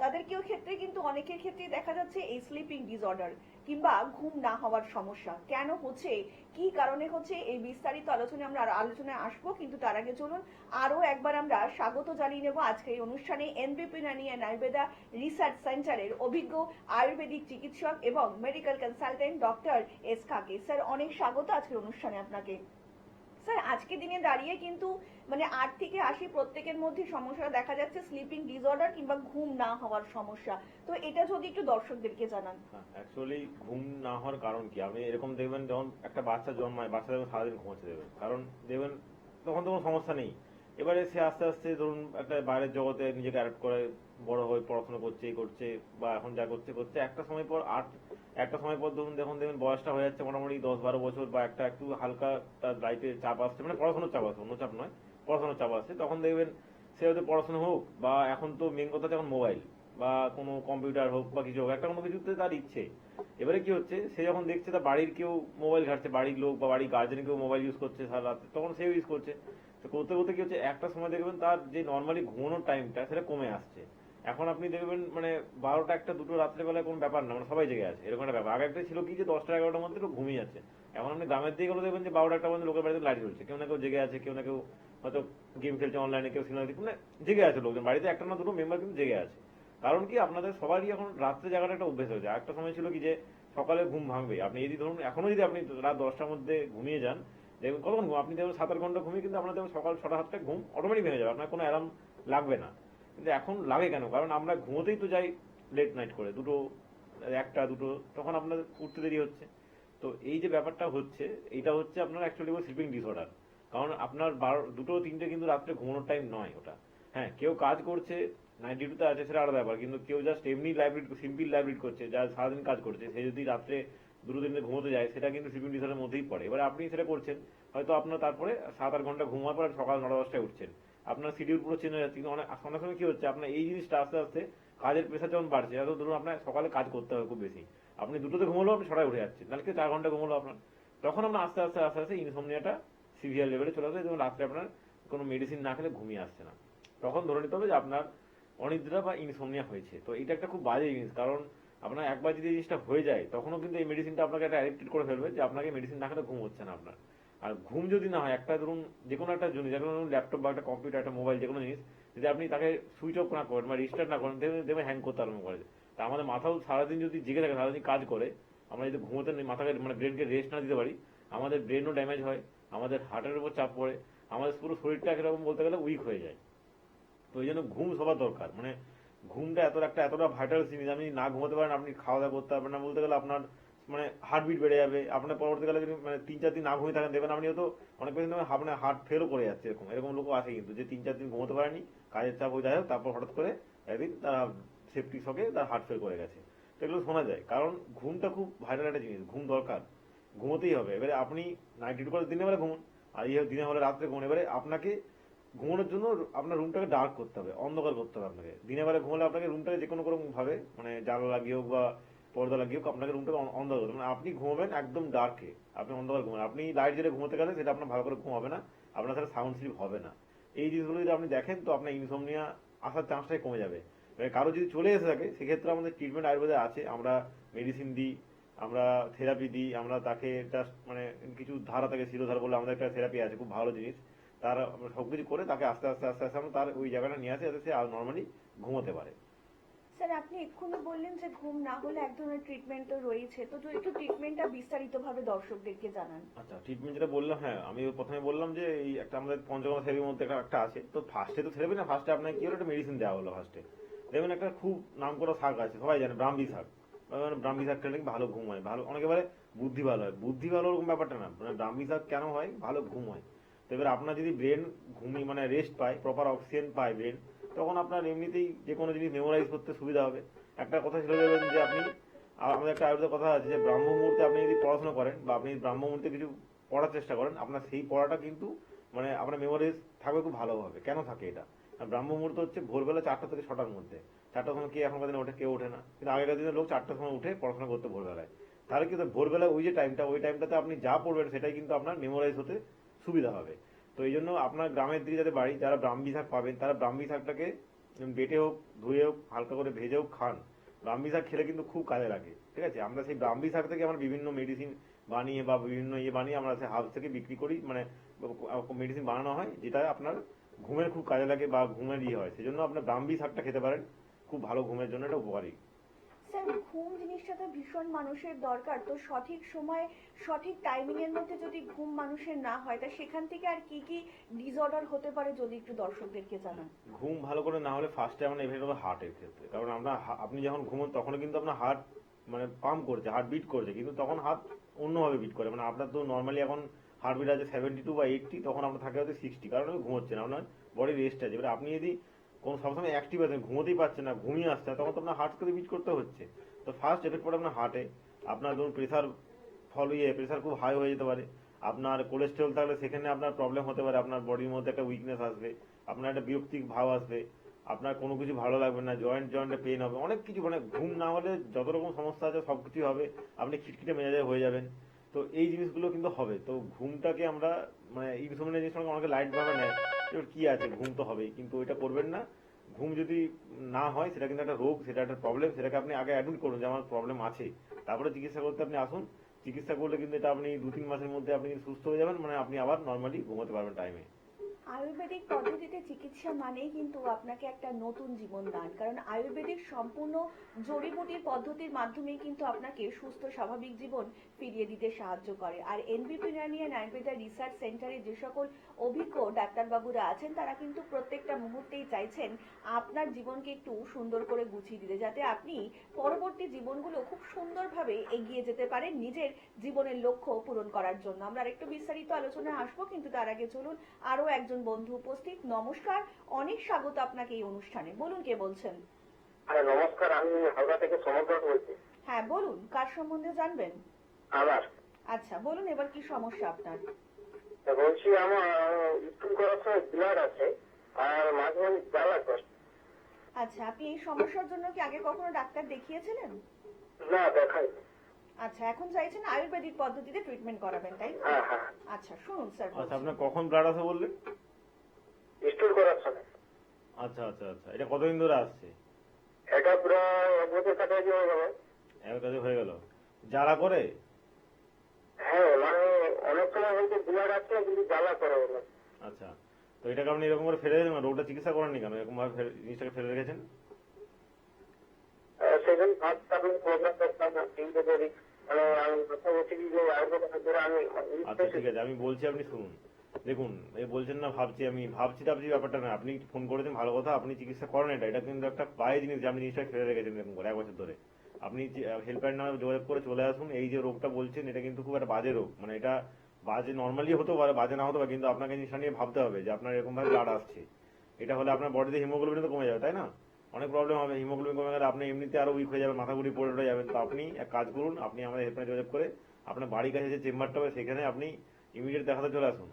তাদেরকেও ক্ষেত্রে কিন্তু অনেকের ক্ষেত্রে দেখা যাচ্ছে এই স্লিপিং ডিসঅর্ডার কিংবা ঘুম না হওয়ার সমস্যা কেন হচ্ছে, কি কারণে হচ্ছে, এই বিস্তারিত আমরা আলোচনায় আসবো। কিন্তু তার আগে চলুন আরো একবার আমরা স্বাগত জানিয়ে নেব আজকে এই অনুষ্ঠানে এনবিপি ইউনানিয়ান আয়ুর্বেদা রিসার্চ সেন্টারের অভিজ্ঞ আয়ুর্বেদিক চিকিৎসক এবং মেডিকেল কনসালটেন্ট ডক্টর এস খাকে। স্যার অনেক স্বাগত আজকের অনুষ্ঠানে আপনাকে। স্যার আজকের দিনে দাঁড়িয়ে কিন্তু মানে 8 থেকে 80 প্রত্যেকের মধ্যে সমস্যা দেখা যাচ্ছে স্লিপিং ডিসঅর্ডার কিংবা ঘুম না হওয়ার সমস্যা। তো এটা যদি একটু দর্শকদেরকে জানান। অ্যাকচুয়ালি ঘুম না হওয়ার কারণ কি, আপনি এরকম দেখবেন যখন একটা বাচ্চা জন্মায়, বাচ্চা দেখবেন সারাদিন ঘুমাচ্ছে দেখবেন, কারণ দেখবেন তখন তো কোনো সমস্যা নেই। এবারে সে আস্তে আস্তে ধরুন একটা বাইরের জগতে নিজেকে অ্যাডাপ্ট করে বড় হয়ে পড়াশোনা করছে, এই করছে বা এখন যা করছে করছে, একটা সময় পর ধরুন দেখবেন বয়সটা হয়ে যাচ্ছে মোটামুটি 10-12 বছর, বা একটা একটু হালকা তার লাইফে চাপ আসছে, মানে পড়াশোনার চাপ আসছে, অন্য চাপ নয়, পড়াশোনার চাপ আসছে, তখন দেখবেন সে হয়তো পড়াশোনা হোক বা এখন তো মেন কথা হচ্ছে এখন মোবাইল বা কোনো কম্পিউটার হোক বা কিছু হোক, একটা কোনো কিছুতে তার ইচ্ছে। এবারে কি হচ্ছে, সে যখন দেখছে তার বাড়ির কেউ মোবাইল ঘাটছে, বাড়ির লোক বা বাড়ির গার্জেন কেউ মোবাইল ইউজ করছে সারা রাত, তখন সেও ইউজ করছে। তো করতে করতে কি হচ্ছে, একটা সময় দেখবেন তার যে নর্মালি ঘুমানোর টাইমটা সেটা কমে আসছে। এখন আপনি দেখবেন মানে 12টা 1টা 2টো রাত্রেবেলায় কোনো ব্যাপার না, মানে সবাই জেগে আছে, এরকম একটা ব্যাপার। আগে একটা ছিল কি যে 10টা 11টার মধ্যে একটু ঘুমিয়ে যাচ্ছে। এখন আপনি গ্রামের দিকে গেলে দেখবেন যে 12টা 1টা পর্যন্ত লোকের বাড়িতে লাইট জ্বলছে, কেউ না কেউ জেগে আছে, কেউ না কেউ হয়তো গেম খেলছে অনলাইনে, কেউ সিনেমা দেখছে, মানে জেগে আছে লোকজন বাড়িতে, একটা না দুটো মেম্বার কিন্তু জেগে আছে। কারণ কি, আপনাদের সবারই এখন রাত্রে জায়গাটা একটা অভ্যেস হয়েছে। একটা সময় ছিল কি যে সকালে ঘুম ভাঙবে, আপনি যদি ধরুন এখনো যদি আপনি রাত 10টার মধ্যে ঘুমিয়ে যান, দেখবেন কতক্ষণ ঘুম, আপনি দেখবেন 7-8 ঘন্টা ঘুমিয়ে কিন্তু আপনার দেখবেন সকাল 6টা-7টায় ঘুম অটোমেটিক ভেঙে যাবে, আপনার কোনো অ্যালার্ম লাগবে না। কিন্তু এখন লাগে কেন, কারণ আমরা ঘুমোতেই তো যাই লেট নাইট করে, 1টা-2টো, তখন আপনার উঠতে দেরি হচ্ছে। তো এই যে ব্যাপারটা হচ্ছে, এটা হচ্ছে আপনার অ্যাকচুয়ালি স্লিপিং ডিসঅর্ডার। কারণ আপনার 2-3টে কিন্তু রাত্রে ঘুমানোর টাইম নয় ওটা। হ্যাঁ, কেউ কাজ করছে, নাইট ডিউটিতে আছে, সেটা আলাদা ব্যাপার, কিন্তু কেউ জাস্ট এমনি সিম্পল লাইভ রিড করছে, যা সারাদিন কাজ করছে, সে যদি রাত্রে 2-3টে ঘুমোতে যায়, সেটা কিন্তু স্লিপিং ডিসঅর্ডারের মধ্যেই পড়ে। এবার আপনি সেটা করছেন, হয়তো আপনার তারপরে 7-8 ঘন্টা ঘুমার পর সকাল 9-10টায় উঠছেন, আপনার শিডিউল পুরো চেঞ্জ হয়ে যাচ্ছে। কিন্তু অনেক সময় কি হচ্ছে, আপনার এই জিনিসটা আস্তে আস্তে কাজের প্রেশার যখন বাড়ছে, হয়তো ধরুন আপনার সকালে কাজ করতে হবে খুব বেশি, আপনি 2টোতে ঘুমলেও আপনি 6টায় উঠে যাচ্ছেন, তাহলে কি 4 ঘন্টা ঘুমলো আপনার, তখন আপনার আস্তে আস্তে আস্তে আস্তে ইনসমনিয়াটা সিভিয়ার লেভেলে চলে আসে, এবং রাত্রে আপনার কোনো মেডিসিন না খেলে ঘুমিয়ে আসছে না, তখন ধরে নিতে হবে যে আপনার অনিদ্রা বা ইনসমনিয়া হয়েছে। তো এটা একটা খুব বাজে জিনিস, কারণ আপনার একবার যদি এই জিনিসটা হয়ে যায়, তখনও কিন্তু এই মেডিসিনটা আপনাকে একটা অ্যাডিক্টেড করে ফেলবে, যে আপনাকে মেডিসিন না খেলে ঘুম হচ্ছে না আপনার। আর ঘুম যদি না হয়, একটা ধরুন যে কোনো একটা জিনিস, যে কোনো ল্যাপটপ বা একটা কম্পিউটার, একটা মোবাইল, যে কোনো জিনিস যদি আপনি তাকে সুইচ অফ না করেন বা রিস্টার্ট না করেন, দেখবেন হ্যাং করতে আরম্ভ করে। তা আমাদের মাথাও সারাদিন যদি জেগে থাকে, সারাদিন কাজ করে, আমরা যদি ঘুমোতে মাথাকে মানে ব্রেনকে রেস্ট না দিতে পারি, আমাদের ব্রেনও ড্যামেজ হয়, আমাদের হার্টের উপর চাপ পড়ে, আমাদের পুরো শরীরটা একরকম বলতে গেলে উইক হয়ে যায়। তো এই জন্য ঘুম সবার দরকার, মানে ঘুমটা এতটা ভাইটাল জিনিস। আপনি না ঘুমাতে পারেন, আপনি খাওয়া দাওয়া করতে পারবেন না, বলতে গেলে আপনার মানে হার্টবিট বেড়ে যাবে, আপনার পরবর্তীকালে যদি মানে 3-4 দিন না ঘুমিয়ে থাকেন, দেখবেন আপনি হয়তো অনেক পেশেন্ট আপনার হার্ট ফেলও করে যাচ্ছে, এরকম লোকও আছে কিন্তু, যে 3-4 দিন ঘুমোতে পারেনি, কাজের চাপ হয়ে যায়, তারপর হঠাৎ করে একদিন তারা সেপটিক শকে তার হার্ট ফেল করে গেছে। তো এগুলো শোনা যায়, কারণ ঘুমটা খুব ভাইটাল একটা জিনিস, ঘুম দরকার, ঘুমোতেই হবে। এবারে আপনি নাইট ডিউটি করে দিনের বেলা ঘুমুন, আর দিনে হলে রাত্রে ঘুমুন। এবারে আপনাকে ঘুমানোর জন্য আপনার রুমটাকে ডার্ক করতে হবে, অন্ধকার করতে হবে আপনাকে। দিনের বেলা ঘুমালে আপনাকে রুমটাকে যে কোনো ভাবে মানে জানলা লাগিয়ে হোক বা পর্দা লাগিয়ে হোক, আপনাকে রুমটাকে অন্ধকার করতে হবে। মানে আপনি ঘুমাবেন একদম ডার্কে, আপনি অন্ধকার ঘুমাবেন। আপনি লাইট জ্বেলে ঘুমোতে গেলে সেটা আপনার ভালো করে ঘুম হবে না, আপনার সাথে সাউন্ড স্লিপ হবে না। এই জিনিসগুলো যদি আপনি দেখেন, তো আপনার ইনসমনিয়া আসার চান্সটাই কমে যাবে। এবার কারো যদি চলে এসে থাকে, সেক্ষেত্রে আমাদের ট্রিটমেন্ট আয়ুর্বেদে আছে, আমরা মেডিসিন দিই, আমরা থেরাপি দিই, আমরা তাকে জাস্ট মানে কিছু ধারা থাকে, শিরোধারা বলে আমাদের একটা থেরাপি আছে, খুব ভালো জিনিস। তার সবকিছু করে তাকে আস্তে আস্তে আস্তে আস্তে আমরা তার ওই জায়গাটা নিয়ে আসি, যাতে সে নর্মালি ঘুমোতে পারে। স্যার, আপনি এক্ষুনি বললেন যে ঘুম না হলে এক ধরনের ট্রিটমেন্ট তো রয়েছে, তো যদি একটু ট্রিটমেন্টটা বিস্তারিতভাবে দর্শকদেরকে জানান। আচ্ছা, ট্রিটমেন্ট যেটা বললাম, হ্যাঁ আমি প্রথমে বললাম যে এই একটা আমাদের পঞ্চগড় থেরাপির মধ্যে একটা আছে। তো ফার্স্টে তো থেরাপি না, ফার্স্টে আপনাকে কি হলো, একটা মেডিসিন দেওয়া হলো। ফার্স্টে দেখবেন একটা খুব নাম করা শাক আছে, সবাই জানে, ব্রাহ্মী শাক। ব্রাহ্মী শাক খেলে ভালো ঘুম হয়, ভালো, অনেকে বলে বুদ্ধি ভালো হয়। বুদ্ধি ভালো ওরকম ব্যাপারটা না, মানে ব্রাহ্মী শাক কেন হয়, ভালো ঘুম হয়। তো এবার আপনার যদি ব্রেন ঘুমিয়ে মানে রেস্ট পায়, প্রপার অক্সিজেন পায় ব্রেন, তখন আপনার এমনিতেই যে কোনো জিনিস মেমোরাইজ করতে সুবিধা হবে। একটা কথা ছিল দেবেন যে আপনি, আমাদের একটা আয়ুর্বেদের কথা আছে যে ব্রাহ্ম মুহূর্তে আপনি যদি পড়াশোনা করেন বা আপনি ব্রাহ্ম মুহূর্তে কিছু পড়ার চেষ্টা করেন, আপনার সেই পড়াটা কিন্তু মানে আপনার মেমোরিজ থাকবে খুব ভালোভাবে। কেন থাকে এটা? ব্রাহ্ম মুহূর্ত হচ্ছে ভোরবেলা 4টা থেকে 6টার মধ্যে। 4টার সময় কে এখনকার দিনে ওঠে? কেউ ওঠে না, কিন্তু আগেকার দিনের লোক 4টার সময় উঠে পড়াশোনা করতে ভোরবেলায়। তাহলে কিন্তু ভোরবেলা ওই যে টাইমটা, ওই টাইমটাতে আপনি যা পড়বেন সেটাই কিন্তু আপনার মেমোরাইজ হতে সুবিধা হবে। তো এই জন্য আপনার গ্রামের দিকে যাদের বাড়ি, যারা ব্রাহ্মী শাক পাবেন, তারা ব্রাহ্মী শাকটাকে বেটে হোক, ধুয়ে হোক, হালকা করে ভেজে হোক খান। ব্রাহ্মী শাক খেলে কিন্তু খুব কাজে লাগে, ঠিক আছে? আমরা সেই ব্রাহ্মী শাক থেকে আমরা বিভিন্ন মেডিসিন বানিয়ে বা বিভিন্ন বানিয়ে আমরা সেই হার্বস থেকে বিক্রি করি, মানে মেডিসিন বানানো হয়, যেটা আপনার ঘুমের খুব কাজে লাগে বা ঘুমের হয়। সেই জন্য আপনার ব্রাহ্মী শাকটা খেতে পারেন, খুব ভালো ঘুমের জন্য এটা উপকারী। স্যার, ঘুম জিনিসটা তো ভীষণ মানুষের দরকার, তো সঠিক সময় সঠিক টাইমিং এর মধ্যে যদি ঘুম মানুষের না হয়, তা সেখান থেকে আর কি কি ডিসঅর্ডার হতে পারে যদি একটু দর্শকদেরকে জানান। ঘুম ভালো করে না হলে ফার্স্টে আমরা এফেক্ট হবে হার্টের ক্ষেত্রে, কারণ আমরা আপনি যখন ঘুমোন তখনও কিন্তু আপনার হার্ট মানে পাম্প করছে, হার্ট বিট করছে, কিন্তু তখন হার্ট অন্যভাবে বিট করে। মানে আপনার তো নর্মালি এখন হার্ট বিট আছে 72 বা 80, তখন আপনার থাকে হচ্ছে 60, কারণ আপনি ঘুমোচ্ছেন, আপনার বডি রেস্ট আছে। এবার আপনি যদি কোনো সবসময় অ্যাক্টিভ আছেন, ঘুমোতেই পারছেন না, ঘুমিয়ে আসছে না, তখন তো আপনার হার্ট করে বিট করতে হচ্ছে। তো ফার্স্ট এফেক্ট পড়ে আপনার হার্টে। আপনার ধরুন প্রেশার প্রেশার খুব হাই হয়ে যেতে পারে, আপনার কোলেস্টেরল থাকলে সেখানে আপনার প্রবলেম হতে পারে, আপনার বডির মধ্যে একটা উইকনেস আসবে, আপনার একটা বিরক্তিক ভাব আসবে, আপনার কোনো কিছু ভালো লাগবে না, জয়েন্টে পেন হবে, অনেক কিছু। মানে ঘুম না হলে যত রকম সমস্যা আছে সবকিছু হবে, আপনি খিটখিটে মেজাজে হয়ে যাবেন। তো এই জিনিসগুলো কিন্তু হবে। তো ঘুমটাকে আমরা মানে ইনসমনিয়া জিনিসটাকে অনেকে লাইট ভাবে নেয়, এবার কি আছে, ঘুম তো হবেই, কিন্তু ওইটা করবেন না। ঘুম যদি না হয় সেটা কিন্তু একটা রোগ, সেটা একটা প্রবলেম, সেটাকে আপনি আগে অ্যাডমিট করুন যে আমার প্রবলেম আছে, তারপরে চিকিৎসা করতে আপনি আসুন। চিকিৎসা করলে কিন্তু এটা আপনি 2-3 মাসের মধ্যে আপনি সুস্থ হয়ে যাবেন, মানে আপনি আবার নর্মালি ঘুমাতে পারবেন টাইমে। আয়ুর্বেদিক পদ্ধতিতে চিকিৎসা মানেই কিন্তু আপনাকে একটা নতুন জীবন দান, কারণ আয়ুর্বেদিক সম্পূর্ণ জড়িবুটির পদ্ধতির মাধ্যমেই কিন্তু আপনাকে সুস্থ স্বাভাবিক জীবন ফিরিয়ে দিতে সাহায্য করে। আর NBP Irani and Ayurveda research সেন্টারে যে সকল অভিজ্ঞ ডাক্তারবাবুরা আছেন তারা কিন্তু প্রত্যেকটা মুহূর্তেই চাইছেন আপনার জীবনকে একটু সুন্দর করে গুছিয়ে দিতে, যাতে আপনি পরবর্তী জীবনগুলো খুব সুন্দরভাবে এগিয়ে যেতে পারেন নিজের জীবনের লক্ষ্য পূরণ করার জন্য। আমরা আরেকটু বিস্তারিত আলোচনায় আসবো, কিন্তু তার আগে চলুন আরো একজন বন্ধু উপস্থিত। নমস্কার, অনেক স্বাগত আপনাকে এই অনুষ্ঠানে। বলুন কে বলছেন? আরে নমস্কার, আমি হাওড়া থেকে সমগ্র বলছি। হ্যাঁ বলুন, কার সম্বন্ধে জানবেন? আমার আচ্ছা বলুন, এবার কি সমস্যা আপনার? বলছি, আমার স্কুল করার সময় ব্লাড আছে আর মাঝে মাঝে জ্বালা করছে। আচ্ছা, আপনি এই সমস্যার জন্য কি আগে কখনো ডাক্তার দেখিয়েছিলেন? না, দেখাই। আচ্ছা, এখন চাইছেন আয়ুর্বেদিক পদ্ধতিতে ট্রিটমেন্ট করাবেন, তাই তো? হ্যাঁ হ্যাঁ, আচ্ছা শুনুন স্যার, আচ্ছা আপনার কখন ব্লাড আসে বললেন? স্কুল করার সময়। আচ্ছা আচ্ছা আচ্ছা, এটা কতদিন ধরে আসছে? এটা প্রায় 1 বছর কাছাকাছি হয়ে গেল। এর কাছে হয়ে গেল। জ্বালা করে? হ্যাঁ, মানে অনেক সময় হয়তো ব্লাড আছে কিন্তু জ্বালা করে বলে। আচ্ছা, তো এটাকে আপনি এরকম করে ফেলে রেখেছেন, রোগটা চিকিৎসা করেননি কেন? এরকম ভাবে জিনিসটাকে ফেলে রেখেছেন? সেদিন ভাবতাম প্রোগ্রাম করতাম না, চিন্তা করি, মানে আমি কথা বলছি কি যে আয়ুর্বেদ ধরে আমি আচ্ছা ঠিক আছে, আমি বলছি আপনি শুনুন। দেখুন, এই বলছেন না ভাবছি টাবছি ব্যাপারটা না। আপনি ফোন করেছেন ভালো কথা, আপনি চিকিৎসা করেন, এটা কিন্তু একটা বাজে জিনিস যে আপনি জিনিসটা ফেলে রেখেছেন এরকম করে 1 বছর ধরে। আপনি হেল্পলাইন নাম্বারে যোগাযোগ করে চলে আসুন। এই যে রোগটা বলছেন এটা কিন্তু খুব একটা বাজে রোগ, মানে এটা বাজে নর্মালি হতে পারে, বাজে না হতে পারে, কিন্তু আপনাকে জিনিসটা নিয়ে ভাবতে হবে যে আপনার এরকম ভাবে ব্লাড আসছে। এটা হলে আপনার বডিতে হিমোগ্লোবিন তো কমে যাবে, তাই না? অনেক প্রবলেম হবে। হিমোগ্লোবিন কমে গেলে আপনি এমনিতে আরো উইক হয়ে যাবেন, মাথা ঘুরি পড়ে যাবেন। তো আপনি এক কাজ করুন, আপনি আমাদের হেল্পলাইনে যোগাযোগ করে আপনার বাড়ির কাছে যে চেম্বারটা হবে সেখানে আপনি ইমিডিয়েট দেখাতে চলে আসুন।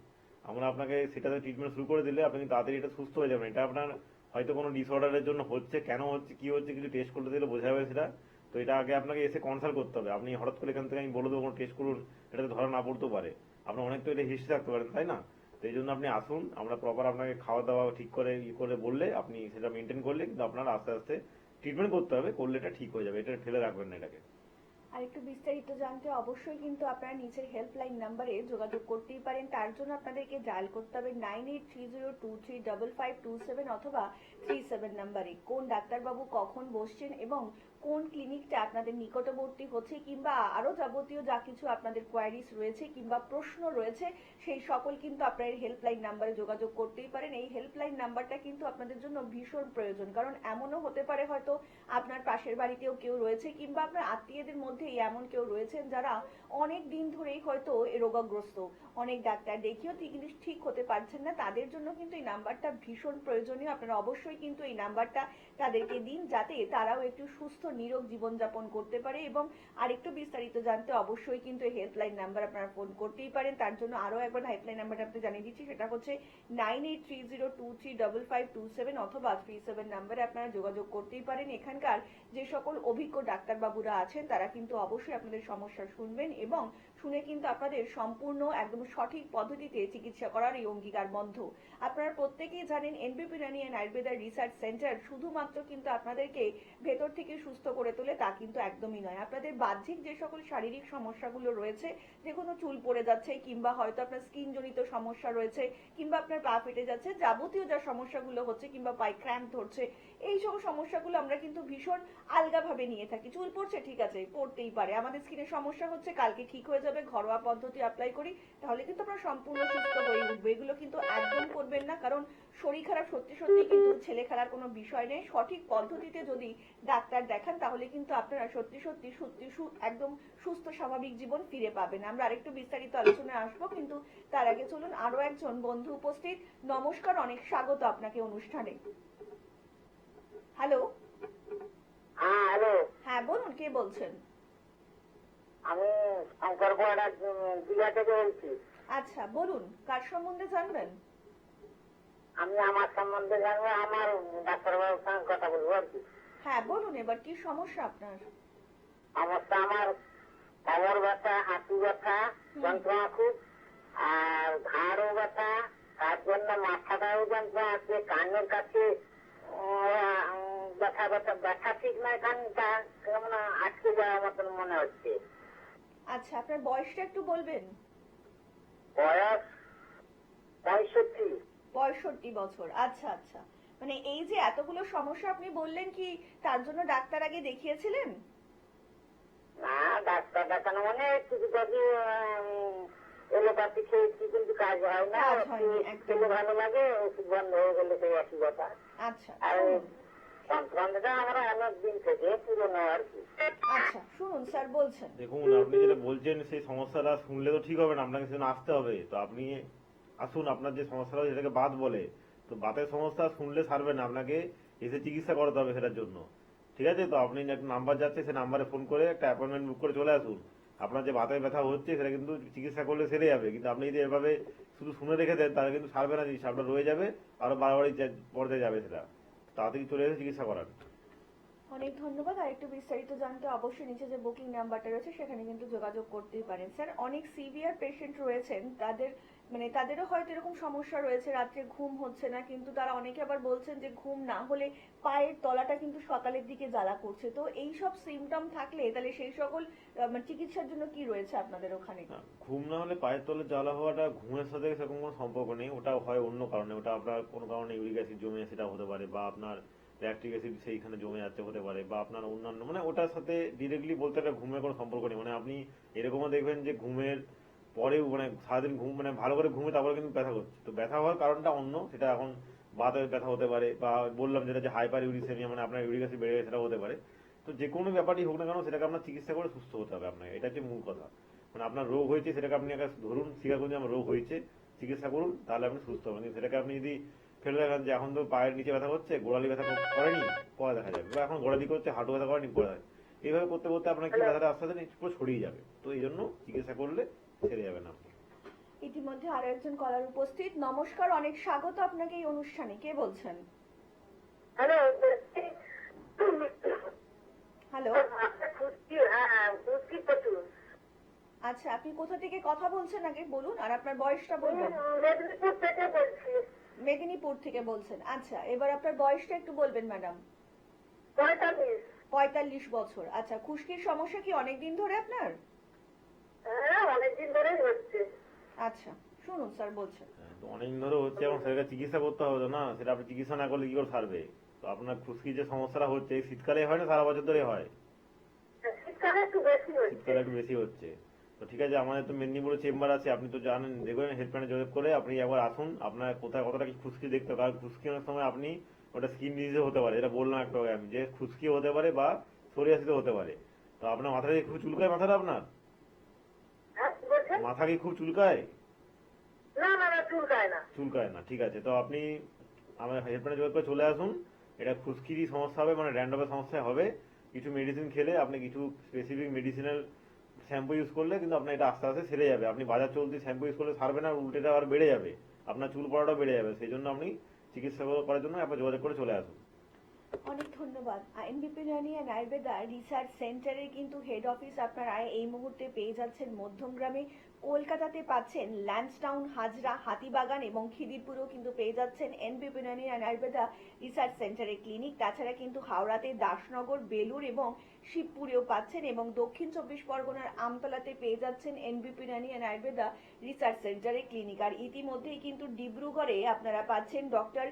আমরা আপনাকে সেটাতে ট্রিটমেন্ট শুরু করে দিলে আপনি তাড়াতাড়ি এটা সুস্থ হয়ে যাবেন। এটা আপনার হয়তো কোনো ডিসঅর্ডারের জন্য হচ্ছে, কেন হচ্ছে কি হচ্ছে কিছু টেস্ট করতে দিলে বোঝা যাবে সেটা। তো এটা আগে আপনাকে এসে কনসাল্ট করতে হবে। আপনি হঠাৎ করে এখান থেকে আমি বলে দেবো কোনো টেস্ট করুন, এটাতে ধরা না পড়তেও পারে। আপনার অনেক তো এটা হিস্ট্রি থাকতে পারেন, তাই না? তো এই জন্য আপনি আসুন, আমরা প্রপার আপনাকে খাওয়া দাওয়া ঠিক করে করে বললে আপনি সেটা মেনটেন করলে কিন্তু আপনার আস্তে আস্তে ট্রিটমেন্ট করতে হবে, করলে এটা ঠিক হয়ে যাবে। এটা ফেলে রাখবেন না এটাকে। আর একটু বিস্তারিত জানতে অবশ্যই কিন্তু আপনারা নিচের হেল্পলাইন নাম্বারে যোগাযোগ করতেই পারেন। তার জন্য আপনাদেরকে ডায়াল করতে হবে 9830235527 অথবা 37 নাম্বারে। কোন ডাক্তারবাবু কখন বসছেন এবং কোন ক্লিনিকটা আপনাদের নিকটবর্তী হচ্ছে, কিংবা আরো যাবতীয় যা কিছু আপনাদের কোয়ারিজ রয়েছে কিংবা প্রশ্ন রয়েছে, সেই সকল কিন্তু আপনার হেল্পলাইন নাম্বারে যোগাযোগ করতেই পারেন। এই হেল্পলাইন নাম্বারটা কিন্তু আপনাদের জন্য ভীষণ প্রয়োজন, কারণ এমনও হতে পারে হয়তো আপনার পাশের বাড়িতেও কেউ রয়েছে কিংবা আপনার আত্মীয়দের মধ্যেই এমন কেউ রয়েছেন যারা অনেক দিন ধরেই হয়তো এ রোগাগ্রস্ত, অনেক ডাক্তার দেখিয়েও ঠিক হতে পারছেন না। তাদের জন্য কিন্তু এই নাম্বারটা ভীষণ প্রয়োজনীয়। আপনারা অবশ্যই কিন্তু এই নাম্বারটা তাদেরকে দিন, যাতে তারাও একটু সুস্থ নিরোগ জীবনযাপন করতে পারে। এবং আরেকটু বিস্তারিত জানতে অবশ্যই কিন্তু এই হেল্পলাইন নাম্বার আপনারা ফোন করতেই পারেন। তার জন্য আরো একবার হেল্পলাইন নাম্বারটা আপনি জানিয়ে দিচ্ছি, সেটা হচ্ছে 9830235527 অথবা 37 নাম্বারে আপনারা যোগাযোগ করতেই পারেন। এখানকার যে সকল অভিজ্ঞ ডাক্তারবাবুরা আছেন তারা কিন্তু অবশ্যই আপনাদের সমস্যা শুনবেন এবং শুনে কিন্তু আপনাদের সম্পূর্ণ একদম সঠিক পদ্ধতিতে চিকিৎসা করার এই অঙ্গীকারবদ্ধ। আপনারা প্রত্যেকেই জানেন এনবিপি Irani and Ayurveda research centre শুধুমাত্র কিন্তু আপনাদেরকে ভেতর থেকে সুস্থ করে তোলে তা কিন্তু একদমই নয়। আপনাদের বাহ্যিক যে সকল শারীরিক সমস্যাগুলো রয়েছে, যে কোনো চুল পড়ে যাচ্ছে কিংবা হয়তো আপনার স্কিন জনিত সমস্যা রয়েছে কিংবা আপনার পা ফেটে যাচ্ছে, যাবতীয় যা সমস্যাগুলো হচ্ছে কিংবা পায়ে ক্র্যাম্প ধরছে, এই সব সমস্যাগুলো আমরা কিন্তু ভীষণ আলগাভাবে নিয়ে থাকি। চুল পড়ছে, ঠিক আছে পড়তেই পারে, আমাদের স্কিনের সমস্যা হচ্ছে, কালকে ঠিক হয়ে যাবে, ঘরোয়া পদ্ধতি অ্যাপ্লাই করি তাহলে কিন্তু আমরা সম্পূর্ণ সুস্থ হয়ে উঠবো। এগুলো কিন্তু একদম করবেন না, কারণ শরীর খারাপ সত্যি সত্যি কিন্তু ছেলে খেলার কোনো বিষয় নেই। সঠিক পদ্ধতিতে যদি ডাক্তার দেখান তাহলে কিন্তু আপনারা সত্যি সত্যি একদম সুস্থ স্বাভাবিক জীবন ফিরে পাবেন। আমরা আরেকটু বিস্তারিত আলোচনায় আসবো, কিন্তু তার আগে চলুন আরো একজন বন্ধু উপস্থিত। নমস্কার, অনেক স্বাগত আপনাকে অনুষ্ঠানে। হ্যালো। হ্যাঁ হ্যালো, হ্যাঁ বলুন, কে বলছেন? আমি শঙ্করপাড়া জেলা থেকে বলছি। আচ্ছা বলুন, কার সম্বন্ধে জানবেন? আমি আমার সম্বন্ধে জানবো, আমার ডাক্তারবাবুর সঙ্গে কথা বলবো আর কি। হ্যাঁ বলুন, এবার কি সমস্যা আপনার? সমস্যা আমার কোমর ব্যথা, হাঁটু ব্যথা, যন্ত্রণা খুব, আর ঘাড়ও ব্যথা, তার জন্য মাথাটাও যন্ত্রণা আছে, কানের কাছে ব্যথা ব্যথা ব্যথা ঠিক নয়, কানটা কেমন আটকে যাওয়ার মতন মনে হচ্ছে। আচ্ছা, আপনার বয়সটা একটু বলবেন? বয়স 65। 65 বছর, আচ্ছা আচ্ছা। মানে এই যে এতগুলো সমস্যা আপনি বললেন, কি তার জন্য ডাক্তার আগে দেখিয়েছিলেন? না, ডাক্তার দেখানো মানে কিছু যদি এলোপ্যাথি খেয়েছি, কিন্তু কাজ হয় না। কাজ হয়নি, একদম। খেলে ভালো লাগে, ওষুধ বন্ধ হয়ে গেলে সেই একই কথা। আচ্ছা আর শুনুন। যন্ত্রণাটা আমার অনেক দিন থেকে পুরনো আর কি। আচ্ছা শুনুন স্যার বলছেন। দেখুন, আপনি যেটা বলছেন সেই সমস্যাটা শুনলে তো ঠিক হবে না, আপনাকে সেজন্য আসতে হবে। তো আপনি আসুন, আপনার যে সমস্যাটা সেটাকে বাত বলে, তো বাতের সমস্যা শুনলে সারবে না, আপনাকে এসে চিকিৎসা করাতে হবে সেটার জন্য। ঠিক আছে, তো আপনি একটা নাম্বার যাচ্ছে, সেই নাম্বারে ফোন করে একটা অ্যাপয়েন্টমেন্ট বুক করে চলে আসুন। আপনার যে বাতের ব্যথা হচ্ছে সেটা কিন্তু চিকিৎসা করলে সেরে যাবে, কিন্তু আপনি যদি এভাবে শুধু শুনে রেখে দেন তাহলে কিন্তু সারবে না, জিনিস আপনার রয়ে যাবে, আরো বাড়াবাড়ি পর্যায়ে যাবে। সেটা তাড়াতাড়ি চলে এসে চিকিৎসা করান। অনেক ধন্যবাদ। আর একটু বিস্তারিত জানতে অবশ্যই নিচে যে বুকিং নাম্বারটা রয়েছে সেখানে কিন্তু যোগাযোগ করতেই পারেন। স্যার, অনেক সিভিয়ার পেশেন্ট রয়েছেন, তাদেরও হয়তো এরকম সমস্যা রয়েছে, রাত্রে ঘুম হচ্ছে না, কিন্তু তারা অনেকে আবার বলছেন যে ঘুম না হলে পায়ের তলাটা কিন্তু সকালের দিকে জ্বালা করছে। তো এই সব সিমটম থাকলে তাহলে সেই সকল চিকিৎসার জন্য কি রয়েছে আপনাদের ওখানে? ঘুম না হলে পায়ের তলে জ্বালা হওয়াটা ঘুমের সাথে সেরকম কোনো সম্পর্ক নেই, ওটা হয় অন্য কারণে। ওটা আপনার কোনো কারণে ইউরিক অ্যাসিড জমে সেটা হতে পারে, বা আপনার ল্যাকটিক অ্যাসিড সেইখানে জমে যাচ্ছে হতে পারে, বা আপনার অন্যান্য, মানে ওটার সাথে ডিরেক্টলি বলতে একটা ঘুমের কোনো সম্পর্ক নেই। মানে আপনি এরকমও দেখবেন যে ঘুমের পরেও মানে সারাদিন ঘুম মানে ভালো করে ঘুমে তারপরে কিন্তু ব্যথা করছে, তো ব্যথা হওয়ার কারণটা অন্য, সেটা এখন বাতের ব্যথা হতে পারে, বা বললাম যেটা যে হাইপার ইউরিসেমিয়া, মানে আপনার ইউরিক অ্যাসিড বেড়ে গেছে, সেটা হতে পারে। তো যে কোনো ব্যাপারই হোক না কেন সেটাকে আপনার চিকিৎসা করে সুস্থ হতে হবে আপনাকে, এটা হচ্ছে মূল কথা। মানে আপনার রোগ হয়েছে সেটাকে আপনি আগে ধরুন, স্বীকার করুন যে আমার রোগ হয়েছে, চিকিৎসা করুন, তাহলে আপনি সুস্থ হবেন। কিন্তু সেটাকে আপনি যদি ফেলে রাখেন যে এখন তো পায়ের নিচে ব্যথা করছে, গোড়ালি ব্যথা করেনি, পরে দেখা যাবে, বা এখন গোড়ালি করছে, হাঁটু ব্যথা করেনি, পরে দেখা যাবে, এইভাবে করতে করতে আপনার কি ব্যথাটা আস্তে আস্তে পুরো ছড়িয়ে যাবে। তো এই জন্য চিকিৎসা করলে সেরে যাবেন আপনি। ইতিমধ্যে আরো একজন কলার উপস্থিত। নমস্কার, অনেক স্বাগত আপনাকে এই অনুষ্ঠানে। কে বলছেন? হ্যালো, হ্যালো, খুশকি প্রচুর। আচ্ছা আপনি কোথা থেকে কথা বলছেন আগে বলুন, আর আপনার বয়সটা বলবেন। মেদিনীপুর থেকে বলছি। মেদিনীপুর থেকে বলছেন, আচ্ছা এবার আপনার বয়সটা একটু বলবেন ম্যাডাম। 45। 45 বছর, আচ্ছা। খুশকির সমস্যা কি অনেকদিন ধরে আপনার? হ্যাঁ, অনেকদিন ধরেই হচ্ছে। আচ্ছা শুনুন স্যার বলছেন। তো অনেকদিন ধরে হচ্ছে, এখন সেটাকে চিকিৎসা করতে হবে তো, না সেটা আপনি চিকিৎসা না করলে কি করে সারবে? তো আপনার খুশকির যে সমস্যাটা হচ্ছে এই শীতকালে হয় না সারা বছর ধরে হয়? শীতকালে একটু বেশি হচ্ছে। শীতকালে একটু বেশি হচ্ছে। তো ঠিক আছে, আমাদের তো মেদিনীপুরে চেম্বার আছে, আপনি তো জানেন, দেখবেন হেল্পলাইনে যোগাযোগ করে আপনি একবার আসুন, আপনার কোথায় কতটা কি খুশকি দেখতে হবে। কারণ খুশকি অনেক সময় আপনি ওটা স্কিন ডিজিজে হতে পারে, এটা বললাম একটু আগে আমি, যে খুশকি হতে পারে বা সোরিয়াসিসও হতে পারে। তো আপনার মাথাটা কি খুব চুলকায়? মাথাটা আপনার হ্যাঁ, কি বলছেন? মাথা কি খুব চুলকায়? না না না, চুলকায় না। চুলকায় না, ঠিক আছে। তো আপনি আমার হেল্পলাইনে যোগাযোগ করে চলে আসুন। এটা খুশকিরই সমস্যা হবে, মানে র্যান্ডমের সমস্যা হবে। কিছু মেডিসিন খেলে, আপনি কিছু স্পেসিফিক মেডিসিনাল শ্যাম্পু ইউজ করলে কিন্তু আপনার এটা আস্তে আস্তে সেরে যাবে। আপনি বাজার চলতি শ্যাম্পু ইউজ করলে সারবে না, উল্টেটা আবার বেড়ে যাবে, আপনার চুল পড়াটাও বেড়ে যাবে। সেই জন্য আপনি চিকিৎসা করার জন্য আপনার যোগাযোগ করে চলে আসুন। অনেক ধন্যবাদ। এনবিপি রানি অ্যান্ড আয়ুর্বেদা রিসার্চ সেন্টারের কিন্তু হেড অফিস আপনারা এই মুহূর্তে পেয়ে যাচ্ছেন মধ্যমগ্রামে। কলকাতাতে পাচ্ছেন ল্যান্সডাউন, হাজরা, হাতিবাগান এবং খিদিরপুরেও কিন্তু পেয়ে যাচ্ছেন এনবিপি রানি অ্যান্ড আয়ুর্বেদা রিসার্চ সেন্টারের ক্লিনিক। তাছাড়া কিন্তু হাওড়াতে দাসনগর, বেলুর এবং শিবপুরেও পাচ্ছেন, এবং দক্ষিণ 24 পরগনার আমতলাতে পেয়ে যাচ্ছেন এনবিপি রানি অ্যান্ড আয়ুর্বেদা রিসার্চ সেন্টারের ক্লিনিক। আর ইতিমধ্যেই কিন্তু ডিব্রুগড়ে আপনারা পাচ্ছেন ডক্টর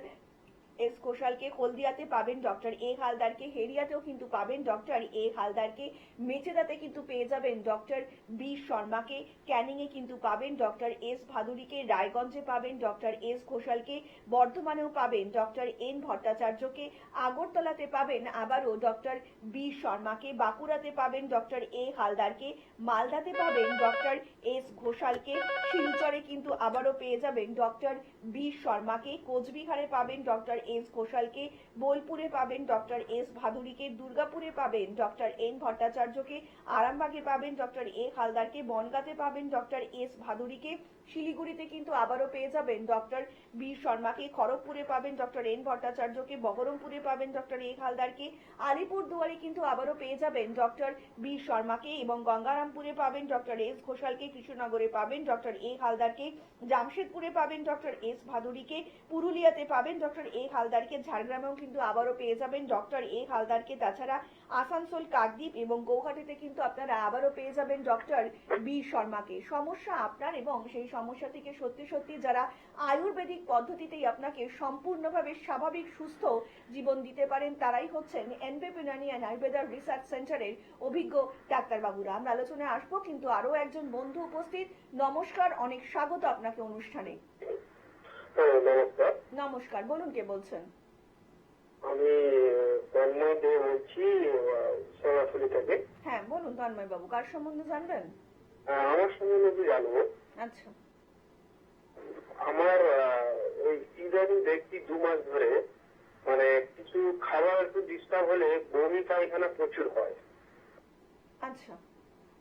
এস ঘোষালকে, হলদিয়াতে পাবেন ডক্টর এ হালদারকে, হেরিয়াতেও কিন্তু পাবেন ডক্টর এ হালদারকে, মেচেদাতে কিন্তু পেয়ে যাবেন ডক্টর বি শর্মাকে, ক্যানিং এ কিন্তু পাবেন ডক্টর এস ভাদুরীকে, রায়গঞ্জে পাবেন ডক্টর এস ঘোষালকে, বর্ধমানেও পাবেন ডক্টর এন ভট্টাচার্যকে, আগরতলাতে পাবেন আবারও ডক্টর বি শর্মাকে, বাঁকুড়াতে পাবেন ডক্টর এ হালদারকে, মালদাতে পাবেন ডক্টর এস ঘোষালকে, শিলচরে কিন্তু আবারও পেয়ে যাবেন ডক্টর বি শর্মাকে, কোচবিহারে পাবেন ডক্টর এস ঘোষালকে, বোলপুরে পাবেন ডক্টর এস ভাদুরীকে, দুর্গাপুরে পাবেন ডক্টর এন ভট্টাচার্যকে, আরামবাগে পাবেন ডক্টর এ হালদারকে, বনগাঁতে পাবেন ডক্টর এস ভাদুরীকে, শিলিগুড়িতে কিন্তু আবারও পেয়ে যাবেন ডক্টর বি শর্মাকে, খড়গপুরে পাবেন ডক্টর এন ভট্টাচার্যকে, বহরমপুরে পাবেন ডক্টর এ হালদারকে, আলিপুরদুয়ারে কিন্তু আবারও পেয়ে যাবেন ডক্টর বি শর্মাকে, এবং গঙ্গারামপুরে পাবেন ডক্টর এস ঘোষালকে, কৃষ্ণনগরে পাবেন ডক্টর এ হালদারকে, জামশেদপুরে পাবেন ডক্টর এস ভাদুরীকে, পুরুলিয়াতে পাবেন ডক্টর এ হালদারকে ঝাড়গ্রামেও কিন্তু আবারও পেয়ে যাবেন ডক্টর এ হালদারকে। তাছাড়া আসানসোল, কাকদ্বীপ এবং গৌহাটিতে কিন্তু আপনারা আবারও পেয়ে যাবেন ডক্টর বি শর্মাকে। সমস্যা আপনার এবং সেই সমস্যা থেকে সত্যি সত্যি যারা আয়ুর্বেদিক পদ্ধতিতেই আপনাকে সম্পূর্ণভাবে স্বাভাবিক সুস্থ জীবন দিতে পারেন, তারাই হচ্ছেন এনবিপি ইউনানি অ্যান্ড আয়ুর্বেদা রিসার্চ সেন্টারের অভিজ্ঞ ডাক্তারবাবুরা। আমরা আলোচনায় আসবো, কিন্তু আরো একজন বন্ধু উপস্থিত। নমস্কার, অনেক স্বাগত আপনাকে অনুষ্ঠানে। নমস্কার, নমস্কার, বলুন কে বলছেন? আমি তন্ময় দে বলছি, সোনাশুলি থেকে। হ্যাঁ বলুন তন্ময় বাবু, কার সম্বন্ধে জানবেন? আমার সম্বন্ধে জানবো। আচ্ছা, আমার ওই ইদানিং দেখছি 2 মাস ধরে মানে কিছু খাবার একটু ডিস্টার্ব হলে বমি পায়খানা প্রচুর হয়। আচ্ছা,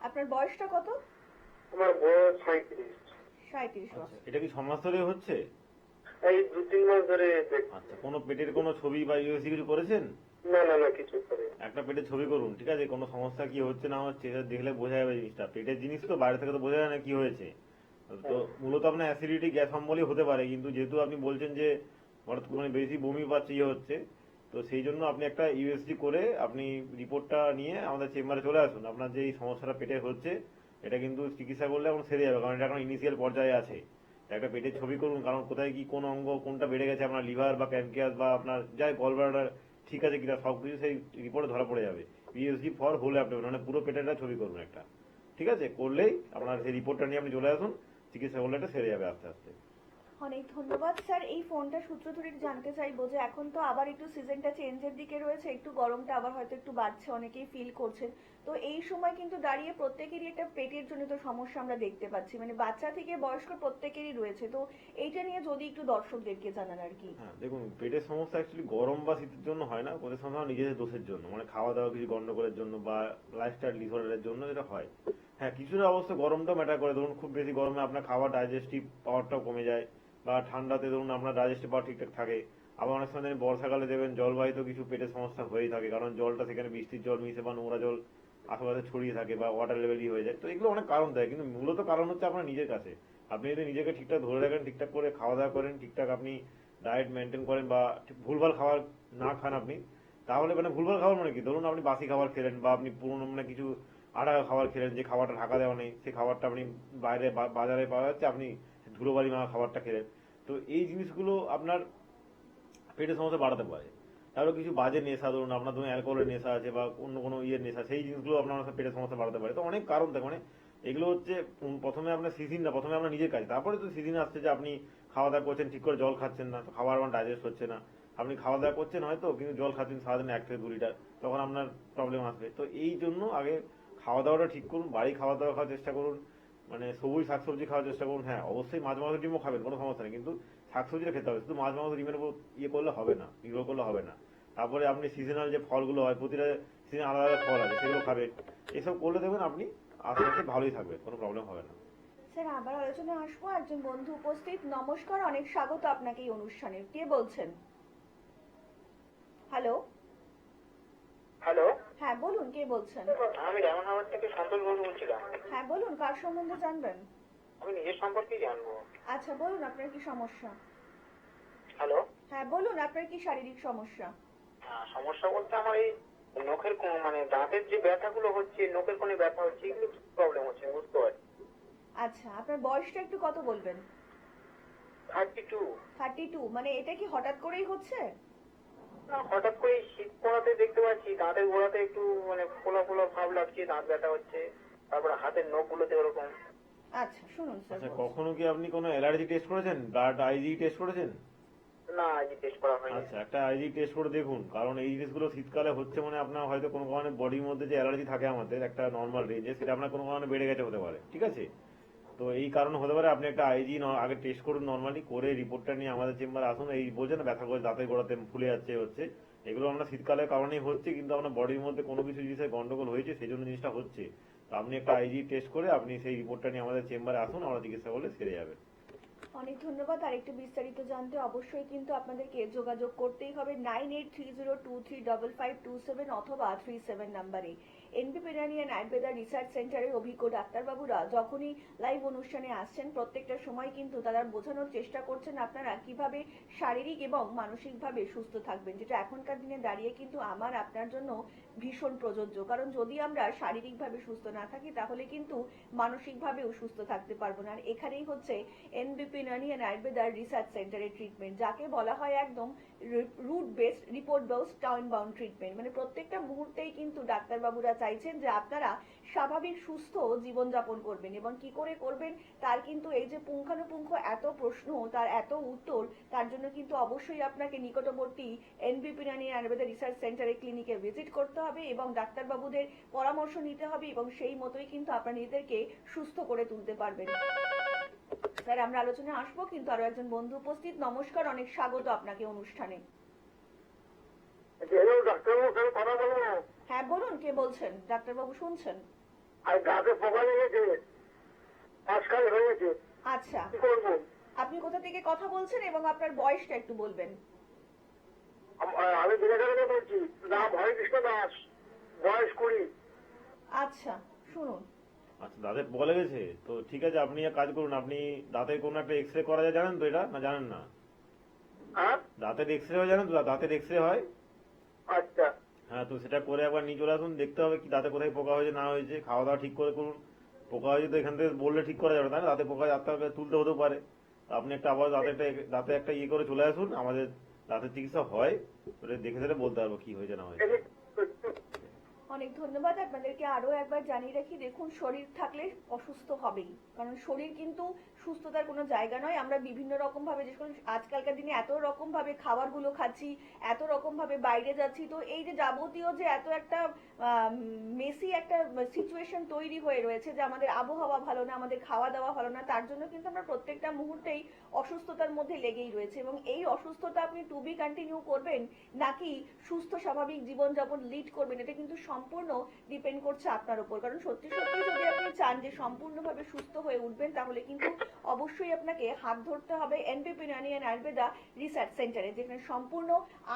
আপনার বয়সটা কত? আমার বয়স 37। 37 বছর। এটা কি সমাজতলে হচ্ছে? এই 2-3 মাস ধরে দেখছি। আচ্ছা, কোনো পেটের কোনো ছবি বা ইউএসজি কিছু করেছেন? না কিছু করে। একটা পেটের ছবি করুন, ঠিক আছে? কোনো সমস্যা কি হচ্ছে না হচ্ছে এটা দেখলে বোঝা যাবে জিনিসটা। পেটের জিনিস তো বাইরে থেকে তো বোঝা যায় না কি হয়েছে। তো মূলত আপনার অ্যাসিডিটি, গ্যাস অম্বলই হতে পারে, কিন্তু যেহেতু আপনি বলছেন যে মানে বেশি বমি পাচ্ছে ইয়ে হচ্ছে, তো সেই জন্য আপনি একটা ইউএসজি করে আপনি রিপোর্টটা নিয়ে আমাদের চেম্বারে চলে আসুন। আপনার যে এই সমস্যাটা পেটে হচ্ছে এটা কিন্তু চিকিৎসা করলে এখন সেরে যাবে, কারণ এটা এখন ইনিশিয়াল পর্যায়ে আছে। একটা পেটের ছবি করুন, কারণ কোথায় কি কোন অঙ্গ কোনটা বেড়ে গেছে, আপনার লিভার বা প্যানক্রিয়াস বা আপনার যাই গলব্লাডার ঠিক আছে কিনা সবকিছু সেই রিপোর্টে ধরা পড়ে যাবে। ইউএসজি ফর হোল অ্যাবডোমেন, মানে পুরো পেটেরটা ছবি করুন একটা, ঠিক আছে? করলেই আপনার সেই রিপোর্টটা নিয়ে আপনি চলে আসুন, চিকিৎসা করলে এটা সেরে যাবে আস্তে আস্তে। অনেক ধন্যবাদ স্যার। এই ফোনটা সূত্র ধরে একটু জানতে চাইবো যে এখন তো আবার একটু সিজনটা চেঞ্জের দিকে রয়েছে, একটু গরমটা আবার হয়তো একটু বাড়ছে, অনেকেই ফিল করছেন। তো এই সময় কিন্তু দাঁড়িয়ে প্রত্যেকেরই একটা পেটের জন্য তো সমস্যা আমরা দেখতে পাচ্ছি, মানে বাচ্চা থেকে বয়স্ক প্রত্যেকেরই রয়েছে। তো এইটা নিয়ে যদি একটু দর্শকদেরকে জানান আর কি। হ্যাঁ দেখুন, পেটের সমস্যা অ্যাকচুয়ালি গরম বা শীতের জন্য হয় না, পেটের সমস্যা নিজেদের দোষের জন্য, মানে খাওয়া দাওয়া কিছু গন্ডগোলের জন্য বা লাইফস্টাইল ডিসঅর্ডারের জন্য এটা হয়। হ্যাঁ, কিছুটা অবশ্য গরমটাও ম্যাটার করে। ধরুন খুব বেশি গরমে আপনার খাওয়া ডাইজেস্টিভ পাওয়ারটাও কমে যায়, বা ঠান্ডাতে ধরুন আপনার ডাইজেস্টিভ পাওয়ার ঠিকঠাক থাকে। আবার অনেক সময় বর্ষাকালে দেবেন জলবাহিত কিছু পেটের সমস্যা হয়েই থাকে, কারণ জলটা সেখানে বৃষ্টির জল মিশে বা নোংরা জল আশেপাশে ছড়িয়ে থাকে বা ওয়াটার লেভেলই হয়ে যায়। তো এগুলো অনেক কারণ দেয়, কিন্তু মূলত কারণ হচ্ছে আপনার নিজের কাছে। আপনি যদি নিজেকে ঠিকঠাক ধরে রাখেন, ঠিকঠাক করে খাওয়া দাওয়া করেন, ঠিকঠাক আপনি ডায়েট মেনটেন করেন বা ভুলভাল খাবার না খান আপনি, তাহলে মানে ভুলভাল খাবার মানে কি, ধরুন আপনি বাসি খাবার খেলেন বা আপনি পুরোনো মানে কিছু আটা খাবার খেলেন, যে খাবারটা ঢাকা দেওয়া নেই, সেই খাবারটা আপনি বাইরে বাজারে পাওয়া যাচ্ছে, আপনি ধুলোবালি মাখা খাবারটা খেলেন। তো এই জিনিসগুলো আপনার পেটের সমস্যা বাড়াতে পারে। তাহলে কিছু বাজে নেশা, ধরুন আপনার ধরুন অ্যালকোহলের নেশা আছে বা অন্য কোনো ইয়ের নেশা, সেই জিনিসগুলো আপনার পেটের সমস্যা বাড়াতে পারে। তো অনেক কারণ থাকে, মানে এগুলো হচ্ছে প্রথমে আপনার সিজন না, প্রথমে আপনার নিজের কাজ, তারপরে তো সিজন আসছে যে আপনি খাওয়া দাওয়া করছেন, ঠিক করে জল খাচ্ছেন না, তো খাবার আমার ডাইজেস্ট হচ্ছে না। আপনি খাওয়া দাওয়া করছেন হয়তো, কিন্তু জল খাচ্ছেন সারাদিনে 1 থেকে 2 লিটার, তখন আপনার প্রবলেম আসবে। তো এই জন্য আগে খাওয়া দাওয়াটা ঠিক করুন, বাড়ি খাওয়া দাওয়া খাওয়ার চেষ্টা করুন, মানে সবুজ শাকসবজি খাওয়ার চেষ্টা করুন। হ্যাঁ অবশ্যই মাছ মাংস ডিমও খাবেন, কোনো সমস্যা নেই, কিন্তু শাকসবজিটা খেতে হবে। শুধু মাছ মাংস ডিমের উপর ইয়ে করলে হবে না, নির্ভর করলে হবে না। তারপরে আপনি সিজনাল যে ফলগুলো হয়, প্রতিটা সিজন আলাদা আলাদা ফল আছে, সেগুলো খাবেন। এসব করলে দেখবেন আপনি আস্তে আস্তে ভালোই থাকবে, কোনো প্রবলেম হবে না। স্যার আবার আলোচনায় আসবো, একজন বন্ধু উপস্থিত। নমস্কার, অনেক স্বাগত আপনাকে এই অনুষ্ঠানে। কে বলছেন? হ্যালো। হ্যালো, হ্যাঁ বলুন, কে বলছেন? আমি রামনগর থেকে সন্তোষ বন্ধু বলছিলাম। হ্যাঁ বলুন, কার সম্বন্ধে জানবেন? আমি নিজের সম্পর্কেই জানবো। আচ্ছা বলুন, আপনার কি সমস্যা? হ্যালো, হ্যাঁ বলুন, আপনার কি শারীরিক সমস্যা? সমস্যা বলতে আমার এই নখের মানে দাঁতের যে ব্যথাগুলো হচ্ছে, নখের কোণে ব্যথা হচ্ছে, এগুলো কি প্রবলেম হচ্ছে আমি বুঝতে পারছি। আচ্ছা, আপনার বয়সটা একটু কত বলবেন? 32। 32, মানে এটা কি হঠাৎ করেই হচ্ছে? না, হঠাৎ করে শীত পড়াতে দেখতে পাচ্ছি দাঁতের গোড়াতে একটু মানে ফোলা ফোলা ভাব লাগছে, দাঁত ব্যথা হচ্ছে, তারপরে হাতের নখগুলোতে ওরকম। আচ্ছা শুনুন স্যার, আচ্ছা, কখনো কি আপনি কোনো অ্যালার্জি টেস্ট করেছেন, ব্লাড আইজি টেস্ট করেছেন? না, আজ টেস্ট করা হয়নি। আচ্ছা, একটা আইজি টেস্ট করে দেখুন, কারণ এই জিনিসগুলো শীতকালে হচ্ছে মানে আপনার হয়তো কোনো কারণে বডির মধ্যে যে অ্যালার্জি থাকে আমাদের একটা নর্মাল রেঞ্জে, সেটা আপনার কোনো কারণে বেড়ে গেছে হতে পারে, ঠিক আছে? তো এই কারণে হতে পারে। আপনি একটা আইজি আগে টেস্ট করুন নর্মালি, করে রিপোর্টটা নিয়ে আমাদের চেম্বারে আসুন। এই বলছেন না ব্যথা করে দাঁতের গোড়াতে ফুলে যাচ্ছে হচ্ছে, এগুলো আমরা শীতকালের কারণেই হচ্ছে, কিন্তু আপনার বডির মধ্যে কোনো কিছু জিনিসের গন্ডগোল হয়েছে, সেই জন্য জিনিসটা হচ্ছে। তো আপনি একটা আইজি টেস্ট করে আপনি সেই রিপোর্টটা নিয়ে আমাদের চেম্বারে আসুন, আমরা চিকিৎসা করলে সেরে যাবে। অনেক ধন্যবাদ। আর একটু বিস্তারিত জানতে অবশ্যই কিন্তু আপনাদেরকে যোগাযোগ করতেই হবে 9830235527 অথবা 37 নাম্বারে। এনবিপি ইরানি অ্যান্ড আয়ুর্বেদা রিসার্চ সেন্টারের অভিজ্ঞ ডাক্তারবাবুরা যখনই লাইভ অনুষ্ঠানে আসছেন প্রত্যেকটা সময় কিন্তু তারা বোঝানোর চেষ্টা করছেন আপনারা কিভাবে শারীরিক এবং মানসিকভাবে সুস্থ থাকবেন, যেটা এখনকার দিনে দাঁড়িয়ে কিন্তু আমার আপনার জন্য ভীষণ প্রযোজ্য। কারণ যদি আমরা শারীরিকভাবে সুস্থ না থাকি তাহলে কিন্তু মানসিকভাবেও সুস্থ থাকতে পারবো না। আর এখানেই হচ্ছে NBP Irani and Ayurveda research সেন্টারের ট্রিটমেন্ট, যাকে বলা হয় একদম root based report based time bound treatment. মানে প্রত্যেকটা মুহূর্তেই কিন্তু ডাক্তারবাবুরা চাইছেন যে আপনারা স্বাভাবিক সুস্থ জীবনযাপন করবেন, এবং কি করে করবেন তার কিন্তু এই যে পুঙ্খানুপুঙ্খ এত প্রশ্ন, তার এত উত্তর, তার জন্য কিন্তু অবশ্যই আপনাকে নিকটবর্তী এনবিপি ইরানি আয়ুর্বেদা রিসার্চ সেন্টারে ক্লিনিকে ভিজিট করতে হবে এবং ডাক্তারবাবুদের পরামর্শ নিতে হবে, এবং সেই মতোই কিন্তু আপনারা নিজেদেরকে সুস্থ করে তুলতে পারবেন। স্যার আমরা আলোচনায় আসবো, কিন্তু আরো একজন বন্ধু উপস্থিত। নমস্কার, অনেক স্বাগত আপনাকে অনুষ্ঠানে। হ্যালো ডাক্তারবাবু, কেন কথা বলবো? হ্যাঁ বলুন, কে বলছেন? ডাক্তারবাবু শুনছেন? আর দাঁতে পোকা লেগেছে, আজকাল হয়েছে, আচ্ছা, কি করবো? আপনি কোথা থেকে কথা বলছেন এবং আপনার বয়সটা একটু বলবেন? আমি বিরাটাকে বলছি, নাম হরিকৃষ্ণ দাস, বয়স 20। আচ্ছা শুনুন, আচ্ছা, দাঁতের পোকা লেগেছে তো ঠিক আছে, আপনি এক কাজ করুন, আপনি দাঁতের কোনো একটা এক্সরে করা যায়, জানেন তো এটা না জানেন না? হ্যাঁ, দাঁতের এক্সরে হয়, জানেন তো? দাঁতের এক্সরে হয়। আচ্ছা, হ্যাঁ, তো সেটা করে একবার নিয়ে চলে আসুন, দেখতে হবে কি দাঁতে কোথায় পোকা হয়েছে না হয়েছে। খাওয়া দাওয়া ঠিক করে করুন। পোকা হয়েছে তো এখান থেকে বললে ঠিক করা যাবে না, তাই না? দাঁতে পোকা দাঁতটা তুলতে হতেও পারে। তো আপনি একটা আবার দাঁতে একটা ইয়ে করে চলে আসুন, আমাদের দাঁতের চিকিৎসা হয়, ওটা দেখে দিলে বলতে পারবো কি হয়েছে না হয়েছে। অনেক ধন্যবাদ। আপনাদেরকে আরো একবার জানিয়ে রাখি, দেখুন শরীর থাকলে অসুস্থ হবেই, কারণ শরীর কিন্তু সুস্থতার কোনো জায়গা নয়। আমরা বিভিন্ন রকম ভাবে, যে আজকালকার দিনে এত রকম ভাবে খাবারগুলো খাচ্ছি, এত রকম ভাবে বাইরে যাচ্ছি, তো এই যে যাবতীয় যে এত একটা মেসি একটা সিচুয়েশন তৈরি হয়ে রয়েছে যে আমাদের আবহাওয়া ভালো না, আমাদের খাওয়া দাওয়া ভালো না, তার জন্য কিন্তু আমরা প্রত্যেকটা মুহূর্তেই অসুস্থতার মধ্যে লেগেই রয়েছে। এবং এই অসুস্থতা আপনি টু বি কন্টিনিউ করবেন নাকি সুস্থ স্বাভাবিক জীবনযাপন লিড করবেন, এটা কিন্তু সম্পূর্ণ ডিপেন্ড করছে আপনার উপর। কারণ সত্যি সত্যি যদি আপনি চান যে সম্পূর্ণভাবে সুস্থ হয়ে উঠবেন, তাহলে কিন্তু অবশ্যই আপনাকে হাত ধরতে হবে এনবিপি ইরানি অ্যান্ড আয়ুর্বেদা রিসার্চ সেন্টারে, যেখানে সম্পূর্ণ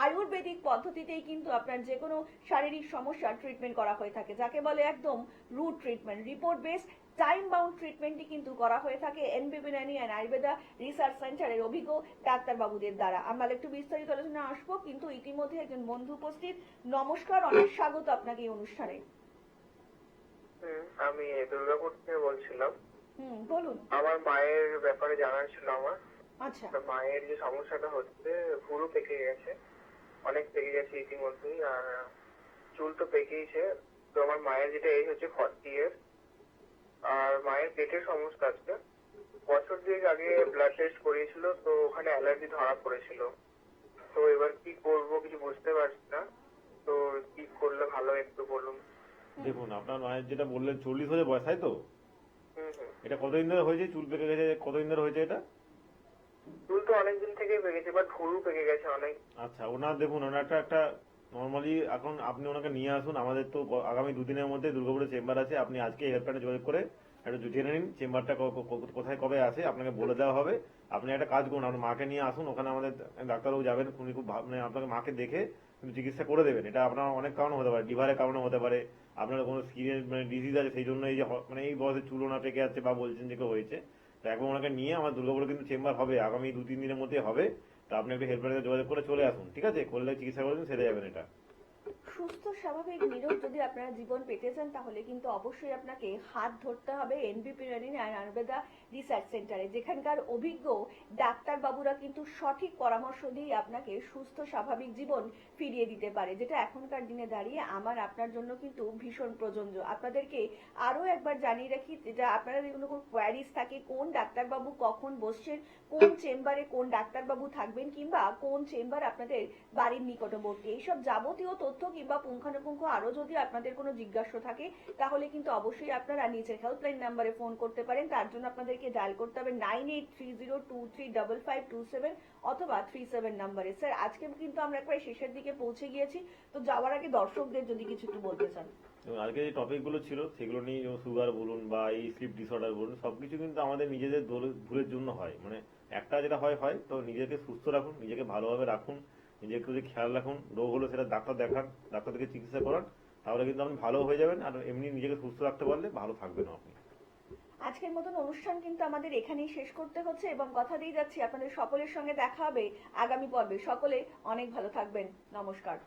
আয়ুর্বেদিক পদ্ধতিতেই কিন্তু আপনার যে কোনো শারীরিক সমস্যার ট্রিটমেন্ট করা হয়ে থাকে, যাকে বলে একদম root treatment, report based time bound ট্রিটমেন্টই কিন্তু করা হয়ে থাকে NBP Irani and Ayurveda research সেন্টারের অভিজ্ঞ ডাক্তারবাবুদের দ্বারা। আমরা একটু বিস্তারিত আলোচনা আসবো, কিন্তু ইতিমধ্যে একজন বন্ধু উপস্থিত। নমস্কার, অনেক স্বাগত আপনাকে এই অনুষ্ঠানে। আমি দুর্গাপুর থেকে বলছিলাম। বলুন। আমার মায়ের ব্যাপারে জানার ছিল আমার। আচ্ছা, মায়ের যে সমস্যাটা হচ্ছে, ভুরু পেকে গেছে, অনেক পেকে গেছে ইতিমধ্যেই, আর চুল তো পেকেইছে। তো আমার মায়ের যেটা এজ হচ্ছে 40 ইয়ার্স, আর মায়ের পেটের সমস্যা আছে। বছর দুয়েক আগে ব্লাড টেস্ট করিয়েছিল, তো ওখানে অ্যালার্জি ধরা পড়েছিল। তো এবার কি করব কিছু বুঝতে পারছি না, তো কি করলে ভালো একটু বলুন। দেখুন, আপনার মায়ের যেটা বললেন 40 হয়ে বয়স, তাই তো? হুম। এটা কতদিন ধরে হয়েছে? চুল পেকে গেছে কতদিন ধরে হয়েছে এটা? চুল তো অনেকদিন থেকেই পেকেছে, বাট ভুরু পেকে গেছে অনেক। আচ্ছা, ওনার দেখুন, ওনার একটা নর্মালি এখন আপনি ওনাকে নিয়ে আসুন। আমাদের তো আগামী দুদিনের মধ্যে দুর্গাপুরে চেম্বার আছে, আপনি আজকে হেল্পলাইনে যোগাযোগ করে একটু জেনে নিন চেম্বারটা কোথায় কবে আছে, আপনাকে বলে দেওয়া হবে। আপনি একটা কাজ করুন, আপনার মাকে নিয়ে আসুন, ওখানে আমাদের ডাক্তারবাবু যাবেন, উনি খুব মানে আপনাকে মাকে দেখে কিন্তু চিকিৎসা করে দেবেন। এটা আপনার অনেক কারণে হতে পারে, লিভারের কারণে হতে পারে, আপনার কোনো স্কিনের মানে ডিজিজ আছে, সেই জন্য এই যে মানে এই বয়সে চুল ওনা পেকে যাচ্ছে বা বলছেন যে কেউ হয়েছে। তো একবার ওনাকে নিয়ে আমার দুর্গাপুরে কিন্তু চেম্বার হবে, আগামী 2-3 দিনের মধ্যে হবে। তো আপনি একটু হেল্পলাইনে যোগাযোগ করে চলে আসুন, ঠিক আছে? করলে চিকিৎসা করবেন, সেরে যাবেন। এটা সুস্থ স্বাভাবিক নিরোগ যদি আপনারা জীবন পেতে চান, তাহলে কিন্তু অবশ্যই আপনাকে হাত ধরতে হবে এনবিপি ইরানি অ্যান্ড আয়ুর্বেদা রিসার্চ সেন্টারে, যেখানকার অভিজ্ঞ ডাক্তারবাবুরা কিন্তু সঠিক পরামর্শ দিয়ে আপনাকে সুস্থ স্বাভাবিক জীবন ফিরিয়ে দিতে পারে, যেটা এখনকার দিনে দাঁড়িয়ে আমার আপনার জন্য কিন্তু ভীষণ প্রযোজ্য। আপনাদেরকে আরো একবার জানিয়ে রাখি, যেটা আপনারা কোনো কোয়ারিজ থাকে, কোন ডাক্তারবাবু কখন বসছেন, কোন চেম্বারে কোন ডাক্তারবাবু থাকবেন, কিংবা কোন চেম্বার আপনাদের বাড়ির নিকটবর্তী, এইসব যাবতীয় তথ্য কিংবা পুঙ্খানুপুঙ্খ আরো যদি আপনাদের কোনো জিজ্ঞাসা থাকে, তাহলে কিন্তু অবশ্যই আপনারা নিচের হেল্পলাইন নাম্বারে ফোন করতে পারেন। তার জন্য আপনাদেরকে ডায়াল করতে হবে 9830235527 অথবা 37 নাম্বারে। স্যার আজকে কিন্তু আমরা একবার শেষের দিকে পৌঁছে গিয়েছি, তো যাওয়ার আগে দর্শকদের যদি কিছু একটু বলতে চান। এবং আজকে যে টপিকগুলো ছিল সেগুলো নিয়ে, সুগার বলুন বা এই স্লিপ ডিসঅর্ডার বলুন, সবকিছু কিন্তু আমাদের নিজেদের ভুলের জন্য হয়। মানে একটা যেটা হয় তো নিজেকে সুস্থ রাখুন, নিজেকে ভালোভাবে রাখুন, নিজেকে যদি খেয়াল রাখুন, রোগ হলে সেটা ডাক্তার দেখান, ডাক্তার থেকে চিকিৎসা করান, তাহলে কিন্তু আপনি ভালো হয়ে যাবেন। আর এমনি নিজেকে সুস্থ রাখতে পারলে ভালো থাকবেন আপনি। আজকের মতন অনুষ্ঠান কিন্তু আমাদের এখানেই শেষ করতে হচ্ছে এবং কথা দিয়ে যাচ্ছি আপনাদের সকলের সঙ্গে দেখা হবে আগামী পর্বে। সকলে অনেক ভালো থাকবেন। নমস্কার।